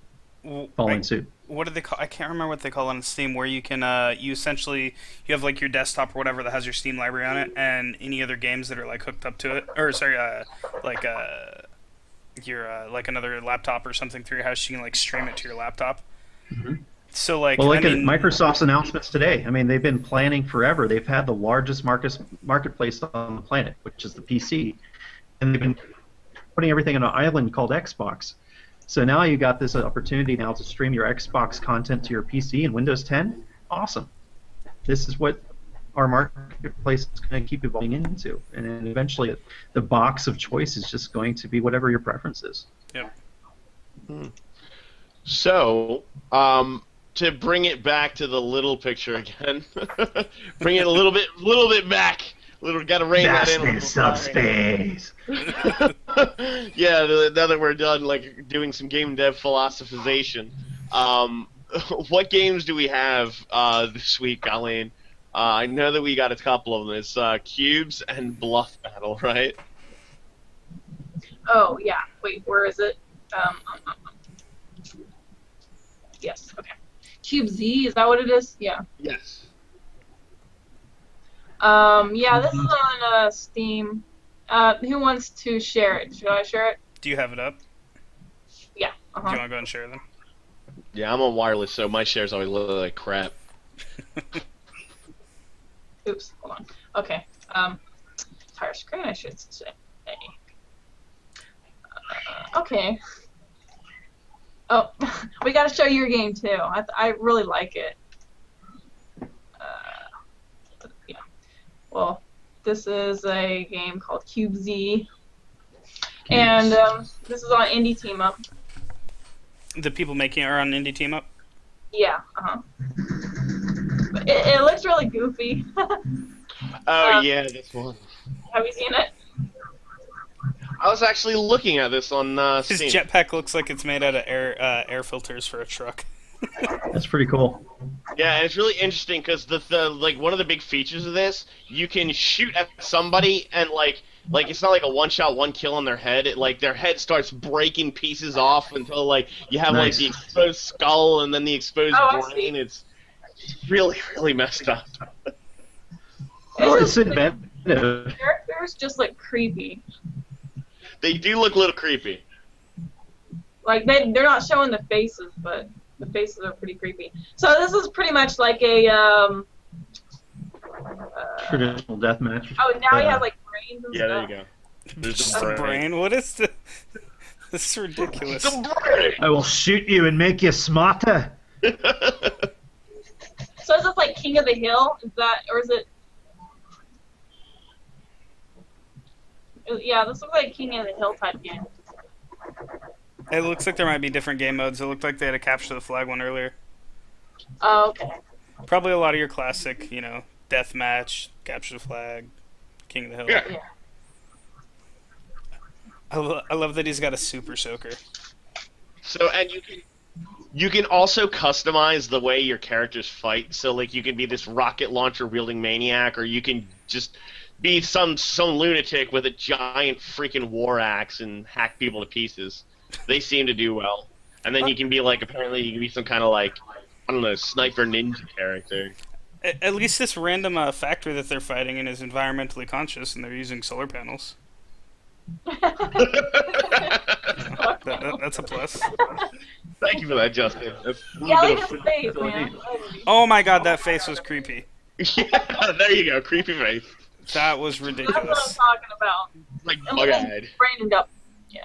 following suit.
What do they call? I can't remember what they call it on Steam. Where you can you essentially you have like your desktop or whatever that has your Steam library on it, and any other games that are like hooked up to it, or sorry, like your like another laptop or something through your house, you can like stream it to your laptop.
Mm-hmm.
So like,
at Microsoft's announcements today. I mean, they've been planning forever. They've had the largest marketplace on the planet, which is the PC, and they've been putting everything on an island called Xbox. So now you got this opportunity now to stream your Xbox content to your PC in Windows 10. Awesome. This is what our marketplace is going to keep evolving into, and then eventually the box of choice is just going to be whatever your preference is.
Yep.
So, to bring it back to the little picture again, bring it a little bit back. Got to rein that in.
Vastness of space.
Yeah, now that we're done, like doing some game dev philosophization, what games do we have this week, Colleen? I know that we got a couple of them. It's Cubes and Bluff Battle, right?
Oh yeah. Wait, where is it? Yes. Okay. Cube Z, is that what it is? Yeah.
Yes.
Yeah, this is on Steam. Who wants to share it? Should I share it?
Do you have it up?
Yeah.
Do you want to go and share them?
Yeah, I'm on wireless, so my shares always look like crap.
Oops, hold on. Okay. Entire screen, I should say. Okay. Oh, we got to show your game too. I really like it. well, this is a game called Cube Z, and this is on Indie Teamup.
The people making it are on Indie Teamup.
Yeah, it looks really goofy.
Oh yeah, this one.
Have you seen it?
I was actually looking at this on
His
Steam.
jetpack looks like it's made out of air filters for a truck.
That's pretty cool.
Yeah, and it's really interesting because the like one of the big features of this, you can shoot at somebody and like it's not like a one shot, one kill on their head. Like their head starts breaking pieces off until like you have like
Nice.
the exposed skull and then the exposed
Oh, I
brain. It's really really messed up.
It's
Just,
inventive.
characters just look creepy.
They do look a little creepy.
Like they're not showing the faces, but the faces are pretty creepy. So this is pretty much like a
Traditional deathmatch.
oh, now he has like brains and
Yeah, there
stuff.
you go. There's
Just
the
a brain. What is this? This is ridiculous.
The brain.
I will shoot you and make you smarter.
So is this like King of the Hill? Is that, or is it? Yeah, this looks like King of the Hill type game.
It looks like there might be different game modes. It looked like they had a capture the flag one earlier.
Oh, okay.
Probably a lot of your classic, deathmatch, capture the flag, King of the Hill.
Yeah.
Yeah.
I love that he's got a super soaker.
So and you can also customize the way your characters fight. So like you can be this rocket launcher wielding maniac, or you can just be some lunatic with a giant freaking war axe and hack people to pieces. They seem to do well. And then you can be like, apparently you can be some kind of like, I don't know, sniper ninja character.
At least this random factory that they're fighting in is environmentally conscious, and they're using solar panels. That's a plus.
Thank you for that, Justin. That's a
Yeah,
little
look
bit
at his face, man.
Oh my god, that face was creepy.
Yeah, there you go, creepy face.
That was
That's what I'm
ridiculous.
talking about.
Like
And
bug-eyed.
brained up. Yeah.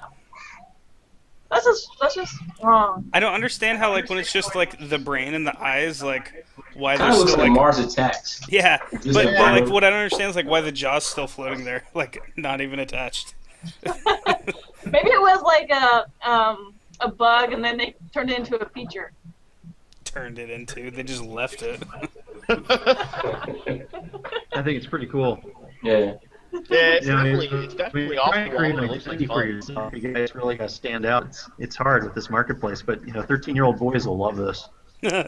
That's just wrong.
I don't understand how, like, when it's just, like, the brain and the eyes, like, why
Kind
they're
of looks
still,
like
like...
Mars Attacks.
Yeah,
Just
but,
like
like,
Mars.
what I don't understand is, like, why the jaw's still floating there, like, not even attached.
Maybe it was like a bug, and then they turned it into a feature.
Turned it into. They just left it.
I think it's pretty cool.
Yeah.
Yeah, it's
You know,
definitely
trying
off
to
the
create
wall.
an
It looks like
identity for
fun.
yourself. You guys really got to stand out. It's hard with this marketplace, but 13-year-old boys will love this.
Yeah.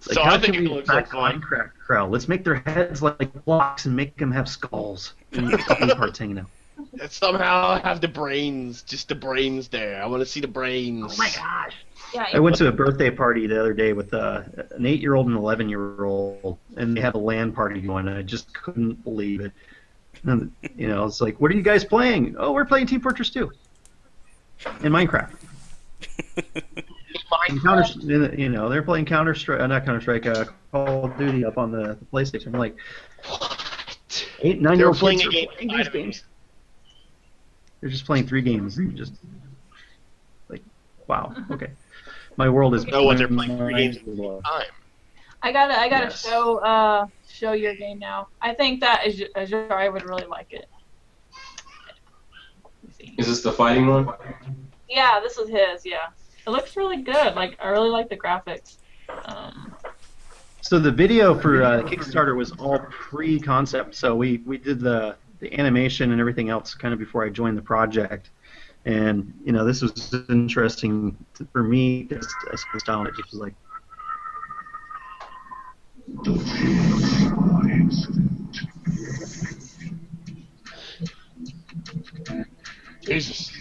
Like,
So
how
I think
can
it
we
looks like
attract
fun.
Minecraft crowd? Let's make their heads like blocks and make them have skulls and body parts hanging out.
And somehow have the brains, just the brains there. I want to see the brains.
Oh my gosh!
Yeah.
I went to a birthday party the other day with an 8-year-old and an 11-year-old, and they had a LAN party going, and I just couldn't believe it. And, it's like, what are you guys playing? Oh, we're playing Team Fortress 2 and Minecraft. And they're playing not Counter Strike, Call of Duty up on the PlayStation. I'm like, 8, 9-year-old
They were playing
kids
a
are
game
playing
inside
these
of me.
games. They're just playing 3 games. And just like, wow, okay. My world is.
Know what they're playing 3 games at the same
mind-blowing.
time.
I gotta
Yes.
show your game now. I think that Ajari would really like it. Let's see.
Is this the fighting one?
Yeah, this is his. Yeah, it looks really good. Like I really like the graphics.
So the video for Kickstarter was all pre-concept. So we did the animation and everything else kind of before I joined the project. And this was interesting for me because I was down. It just was like.
Jesus.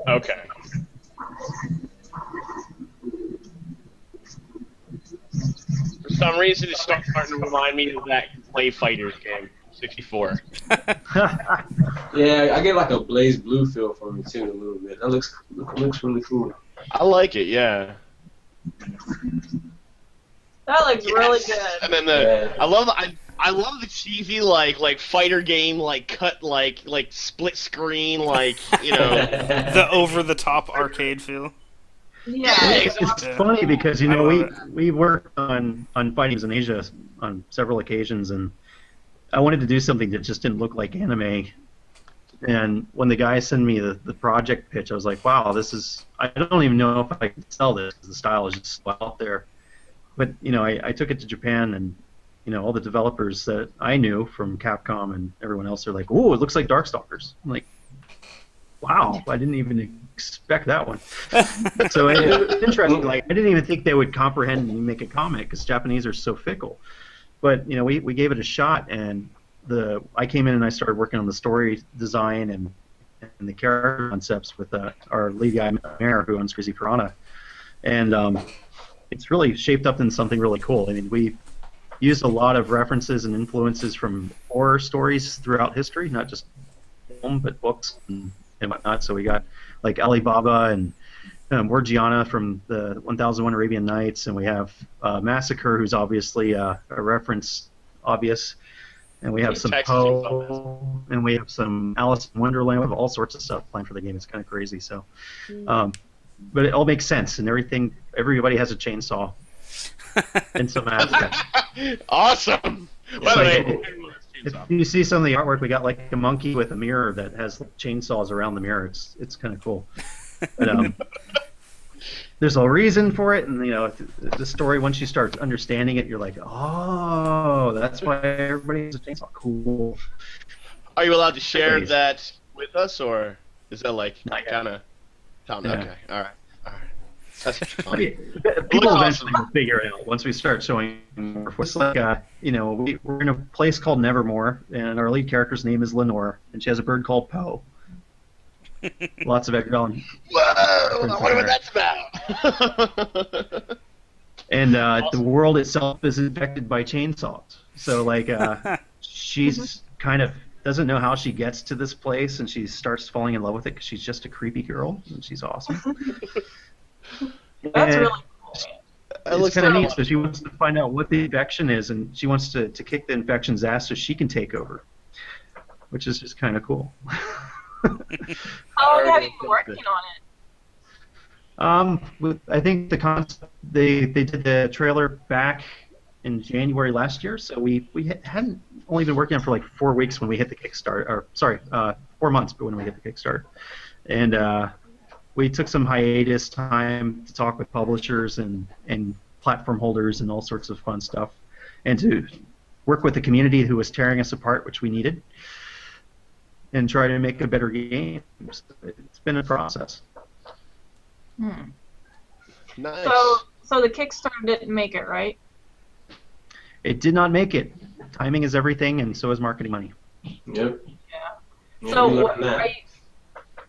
Okay. For some reason, it's starting to remind me of that Play Fighters game, 64.
Yeah, I get like a Blaze Blue feel from it too a little bit. That looks really cool.
I like it, yeah.
That looks really
Yes.
good.
And then
Yeah.
I love I love the cheesy like fighter game cut like split screen
The over-the-top arcade feel.
Yeah.
It's
Yeah.
funny because
I love it.
we worked on fighting games in Asia on several occasions, and I wanted to do something that just didn't look like anime. And when the guy sent me the project pitch, I was like, wow, this is, I don't even know if I can sell this because the style is just so out there. But, I took it to Japan, and, all the developers that I knew from Capcom and everyone else are like, oh, it looks like Darkstalkers. I'm like, wow, I didn't even expect that one. So it's interesting. Like, I didn't even think they would comprehend and make a comic because Japanese are so fickle. But, we gave it a shot, and I came in and I started working on the story design and the character concepts with our lead guy Mayor, who owns Crazy Piranha, and it's really shaped up into something really cool. I mean, we used a lot of references and influences from horror stories throughout history, not just film, but books and whatnot. So we got like Alibaba and Morgiana from the 1001 Arabian Nights, and we have Massacre, who's obviously a reference, obvious. And we have some Poe, and we have some Alice in Wonderland. We have all sorts of stuff planned for the game. It's kind of crazy. So, but it all makes sense, and everything. Everybody has a chainsaw in some aspect.
Awesome. By the way,
if you see some of the artwork, we got like a monkey with a mirror that has chainsaws around the mirror. It's kind of cool. But there's a reason for it, and the story, once you start understanding it, you're like, oh, that's why everybody has a chainsaw. Cool.
Are you allowed to share that with us, or is that like kind of?
Yeah.
Okay, all right. That's fun.
People eventually will figure it out once we start showing more. It's like, we're in a place called Nevermore, and our lead character's name is Lenore, and she has a bird called Poe. Lots of Egron.
Whoa! I wonder what that's about.
And the world itself is infected by chainsaws. So, like, she's kind of doesn't know how she gets to this place, and she starts falling in love with it because she's just a creepy girl, and she's awesome.
That's really cool.
It's kind of neat. So she wants to find out what the infection is, and she wants to kick the infection's ass so she can take over, which is just kind of cool.
How long have you been working on it?
I think the concept they did the trailer back in January last year, so we hadn't only been working on it for like 4 weeks when we hit the Kickstarter, or sorry, 4 months, but when we hit the Kickstarter, and we took some hiatus time to talk with publishers and platform holders and all sorts of fun stuff, and to work with the community who was tearing us apart, which we needed, and try to make a better game. It's been a process.
Nice.
So the Kickstarter didn't make it, right?
It did not make it. Timing is everything, and so is marketing money.
Yep.
Yeah. So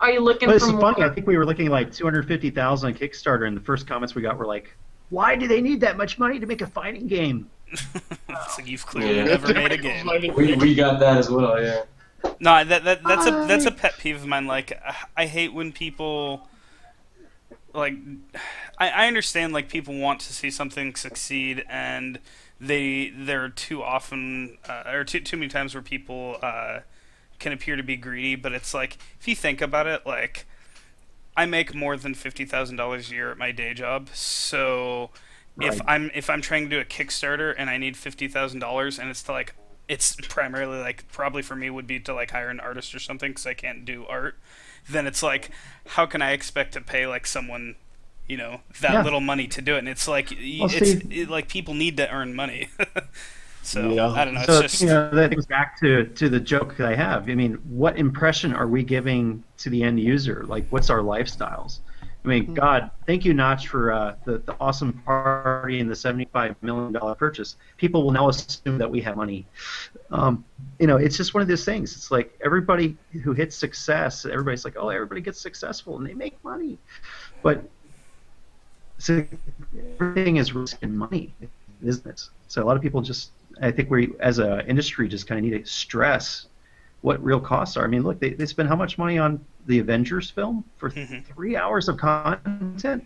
are you looking
But it's
for
so
more?
funny. I think we were looking like 250,000 on Kickstarter, and the first comments we got were like, "Why do they need that much money to make a fighting game?"
It's like you've clearly never made a game.
We got that as well, yeah.
No, that's a pet peeve of mine. Like, I hate when people, like, I understand, like, people want to see something succeed, and there are too often or too many times where people can appear to be greedy. But it's like, if you think about it, like, I make more than $50,000 a year at my day job, so if I'm trying to do a Kickstarter and I need $50,000, and it's primarily, like, probably for me would be to, like, hire an artist or something because I can't do art, then it's like, how can I expect to pay, like, someone, that little money to do it? And it's like, like, people need to earn money. So, yeah. I don't know,
so,
it's just...
that goes back to the joke that I have. I mean, what impression are we giving to the end user? Like, what's our lifestyles? I mean, God, thank you, Notch, for the awesome party and the $75 million purchase. People will now assume that we have money. It's just one of those things. It's like everybody who hits success, everybody's like, oh, everybody gets successful and they make money. But everything is risk and money, isn't it? So a lot of people I think we, as an industry, just kind of need to stress what real costs are. I mean, look, they spend how much money on the Avengers film for 3 hours of content?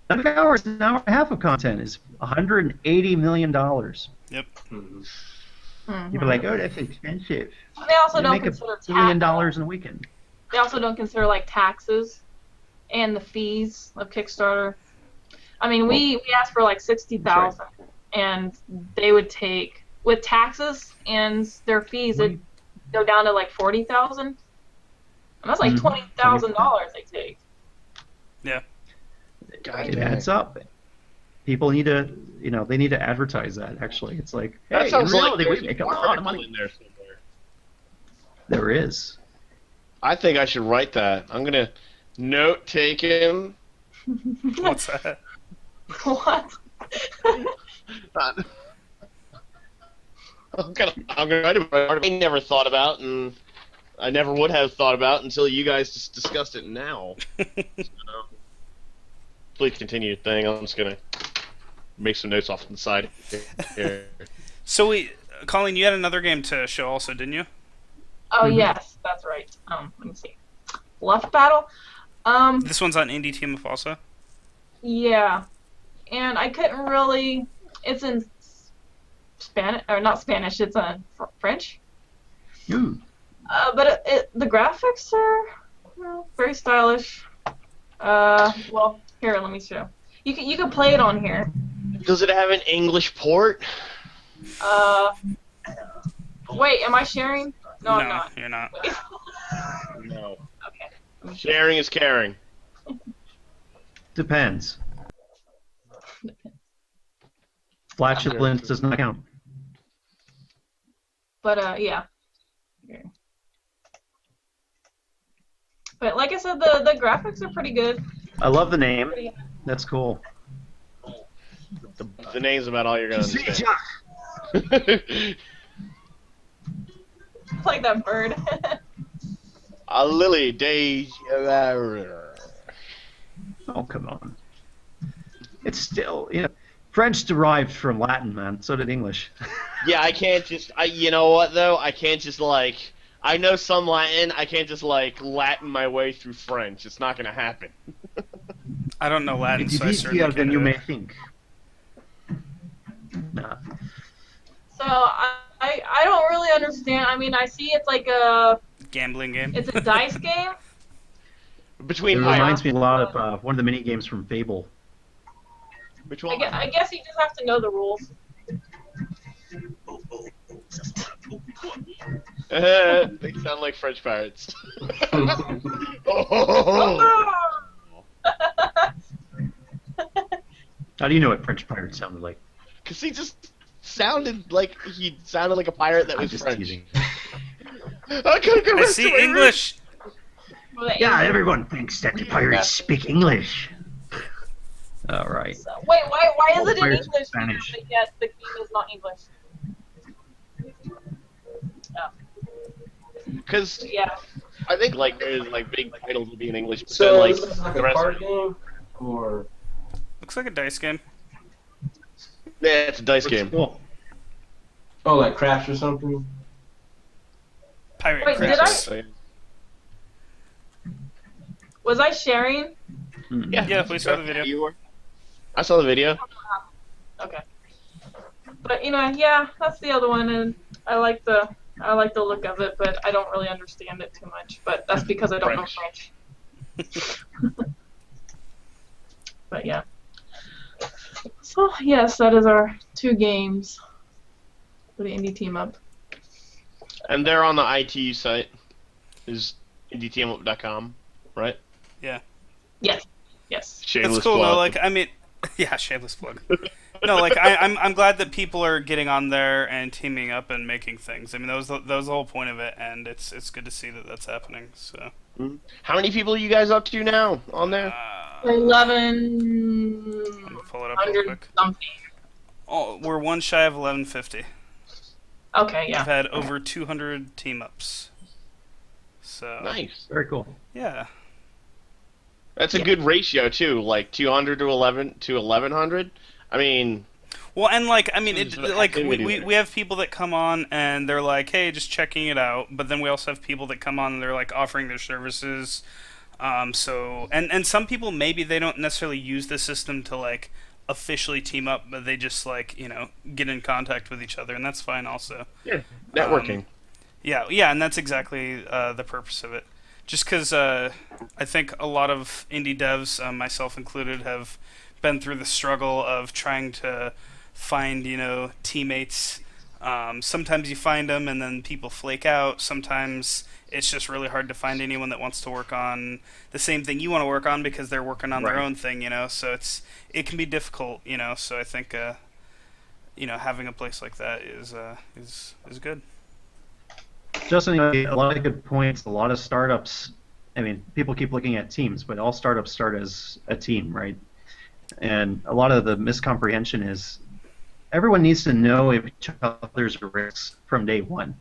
hours, an hour and a half of content is $180 million.
Yep.
You'd be like, oh, that's expensive.
They also
You
don't
make
consider
$1 billion in a weekend.
They also don't consider like taxes and the fees of Kickstarter. I mean, we asked for like 60,000, and they would take with taxes and their fees, it'd go down to like 40,000. And that's like $20,000 they take.
Yeah.
It adds up. People need to, they need to advertise that. Actually, it's like, hey,
That sounds
in
like
reality, we make a lot of money.
in there somewhere.
There is.
I think I should write that. I'm gonna note taken.
What's that?
What?
I'm gonna write about it. I never thought about, and I never would have thought about until you guys just discussed it now. So, please continue your thing. I'm just gonna make some notes off to the side here.
So Colleen, you had another game to show also, didn't you?
Oh yes, that's right. Let me see. Bluff Battle.
This one's on Indie Teamup also.
Yeah, and I couldn't really. It's in Spanish, or not Spanish. It's in French.
Ooh.
But the graphics are very stylish. Well, here, let me show. You can play it on here.
Does it have an English port?
Wait, am I sharing? No, I'm not.
You're not.
No.
Okay.
Sharing is caring.
Depends. Flatulence does not count.
But yeah. Okay. But like I said, the graphics are pretty good.
I love the name. That's cool.
The name's about all you're gonna understand.
Like that bird.
A lily day.
Oh, come on. It's still, French derived from Latin, man. So did English.
Yeah, I can't just. You know what though? I can't just I know some Latin. I can't just Latin my way through French. It's not gonna happen.
I don't know Latin,
It
so I
is
certainly
easier than
can't
you
do
may
it.
think. Nah.
So I don't really understand. I mean, I see it's like a
Gambling game.
it's a dice game.
It
Between
reminds me a lot of one of the mini games from Fable.
Which one?
I guess you just have to know the rules.
They sound like French pirates. Oh.
How do you know what French pirates sounded like?
Cause he just sounded like a pirate that
I'm
was
just
French.
teasing.
I couldn't go
I
back to
see
my
English.
Yeah, everyone thinks that the pirates speak English. All right.
So, wait, why
All
is it in
pirates
English?
Spanish.
But yet the game is not English.
Because
Yeah.
I think there's big titles will be in English, but
So
then
is this like
the
a
rest
card game, or
Looks like a dice game.
yeah, it's a dice game.
Cool.
like craps or something?
Pirate
Wait, did
Craps.
Was I sharing?
Yeah, we saw the video.
You were? I saw the video.
Okay. But yeah, that's the other one, and I like the look of it, but I don't really understand it too much. But that's because I don't know French. But yeah. So yes, that is our 2 games for the Indie Teamup.
And they're on the ITU site. Is indieteamup.com, right?
Yeah.
Yes. Yes.
Shameless
That's cool.
plug.
No, I mean, yeah, shameless plug. No, I'm glad that people are getting on there and teaming up and making things. I mean, that was the whole point of it, and it's good to see that that's happening. So.
How many people are you guys up to now on there?
1100
Let me pull it up real quick.
something.
Oh, we're one shy of 1150.
Okay, yeah.
I've had over 200 team ups. So.
Nice.
Very cool.
Yeah.
That's a good ratio too, 200 to 1100. I mean,
Well, and we have people that come on and they're like, hey, just checking it out. But then we also have people that come on and they're like offering their services. And some people, maybe they don't necessarily use the system to like officially team up, but they just like get in contact with each other, and that's fine also.
Yeah,
Um,
networking.
yeah, and that's exactly the purpose of it. Just because I think a lot of indie devs, myself included, have been through the struggle of trying to find teammates. Sometimes you find them and then people flake out. Sometimes it's just really hard to find anyone that wants to work on the same thing you want to work on because they're working on their
Right.
own thing. So it can be difficult. So I think having a place like that is good.
Justin, you made a lot of good points. A lot of startups. I mean, people keep looking at teams, but all startups start as a team, right? And a lot of the miscomprehension is everyone needs to know each other's risks from day one.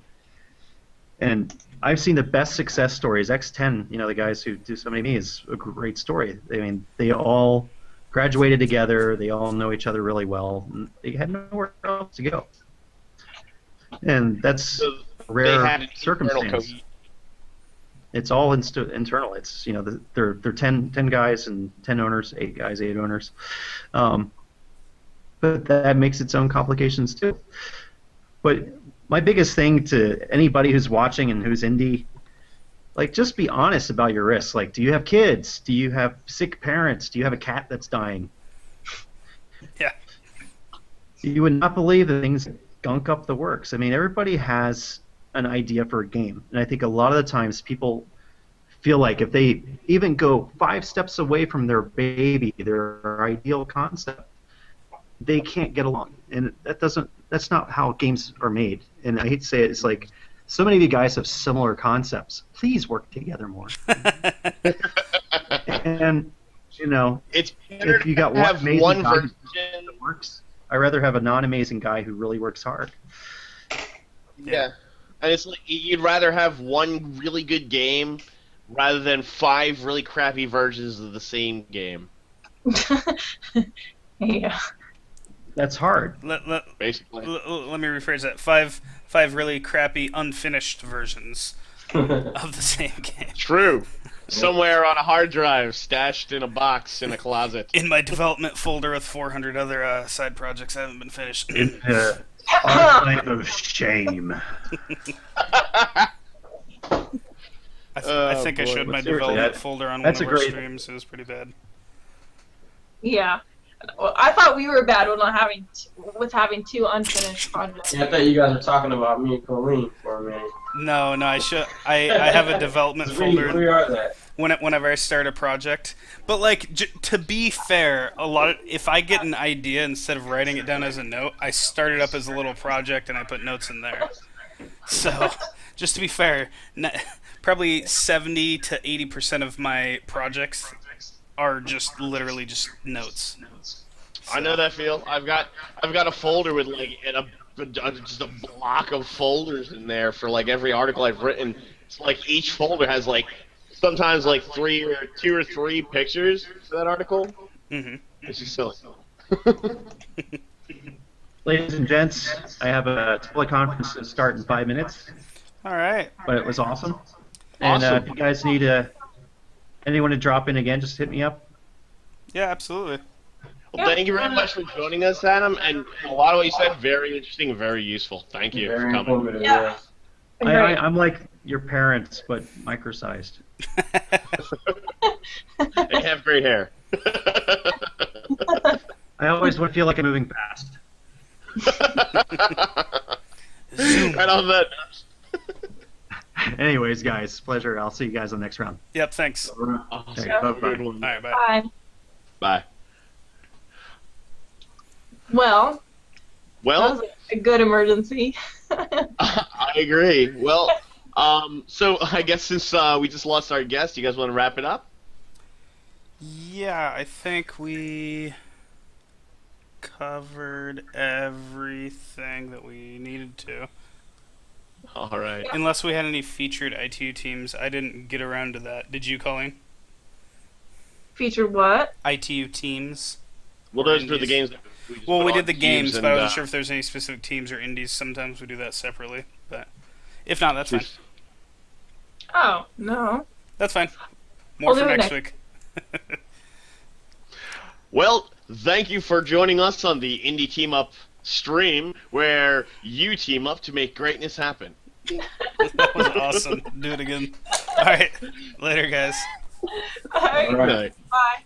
And I've seen the best success stories. X10, the guys who do so many me is a great story. I mean, they all graduated together. They all know each other really well. And they had nowhere else to go. And that's
So
a
they
rare
had an internal
circumstance.
cohesion.
It's all internal. It's they're 10 guys and 10 owners, 8 guys, 8 owners. Um, but that makes its own complications too. But my biggest thing to anybody who's watching and who's indie, like, just be honest about your risks. Like, do you have kids? Do you have sick parents? Do you have a cat that's dying?
Yeah.
You would not believe the things that gunk up the works. I mean, everybody has an idea for a game, and I think a lot of the times people feel like if they even go 5 steps away from their baby, their ideal concept, they can't get along, and that's not how games are made. And I hate to say it, it's like so many of you guys have similar concepts. Please work together more. And
It's better
if you got
to
one
have
amazing
one
guy
version.
that works, I'd rather have a non-amazing guy who really works hard.
Yeah, and it's like you'd rather have one really good game rather than 5 really crappy versions of the same game.
Yeah.
That's hard.
Basically.
Let me rephrase that. Five really crappy unfinished versions of the same game
True. Somewhere on a hard drive, stashed in a box in a closet.
in my development folder with 400 other side projects that haven't been finished.
Into archive of shame.
I think I
boy.
showed my
Seriously,
development
that-
folder on one
that's
of
a
our
great-
streams. It was pretty bad.
Yeah. Well, I thought we were bad with not having 2 unfinished projects.
Yeah, I thought you guys were talking about me and Colleen for a minute.
No, I have a development
We
folder
are that.
whenever I start a project. But like to be fair, if I get an idea, instead of writing it down as a note, I start it up as a little project and I put notes in there. So, just to be fair, probably 70 to 80% of my projects are just literally just notes.
I know that feel. I've got a folder with like just a block of folders in there for like every article I've written. It's like each folder has like sometimes like 2 or 3 pictures for that article.
Mm-hmm.
It's just silly.
Ladies and gents, I have a teleconference to start in 5 minutes,
All right.
but it was awesome. And
Awesome.
if you guys need anyone to drop in again, just hit me up.
Yeah, absolutely.
Well, thank you very much for joining us, Adam. And a lot of what you said, very interesting and very useful. Thank you for
Very
coming.
informative.
Yeah.
I, I'm like your parents, but micro-sized.
They have great hair.
I always want to feel like I'm moving fast.
Right on that.
Anyways, guys, pleasure. I'll see you guys on the next round.
Yep, thanks. All
Awesome.
Yeah.
Bye-bye.
Good one.
right, bye.
Bye.
Bye.
Well, that
Well,
was a good emergency.
I agree. Well, so I guess since we just lost our guest, you guys want to wrap it up?
Yeah, I think we covered everything that we needed to.
All right.
Unless we had any featured ITU teams. I didn't get around to that. Did you, Colleen?
Featured what?
ITU teams?
Well, those were the games. That we just
Well,
put
we
on
did the games,
teams
but I
and,
wasn't sure if there's any specific teams or indies. Sometimes we do that separately. But if not, that's fine.
Oh, no.
That's fine. More
We'll
for
do it
next
next.
week.
Well, thank you for joining us on the Indie Team Up stream, where you team up to make greatness happen.
That was awesome. Do it again. All right. Later, guys.
All right.
All right.
Night.
Bye.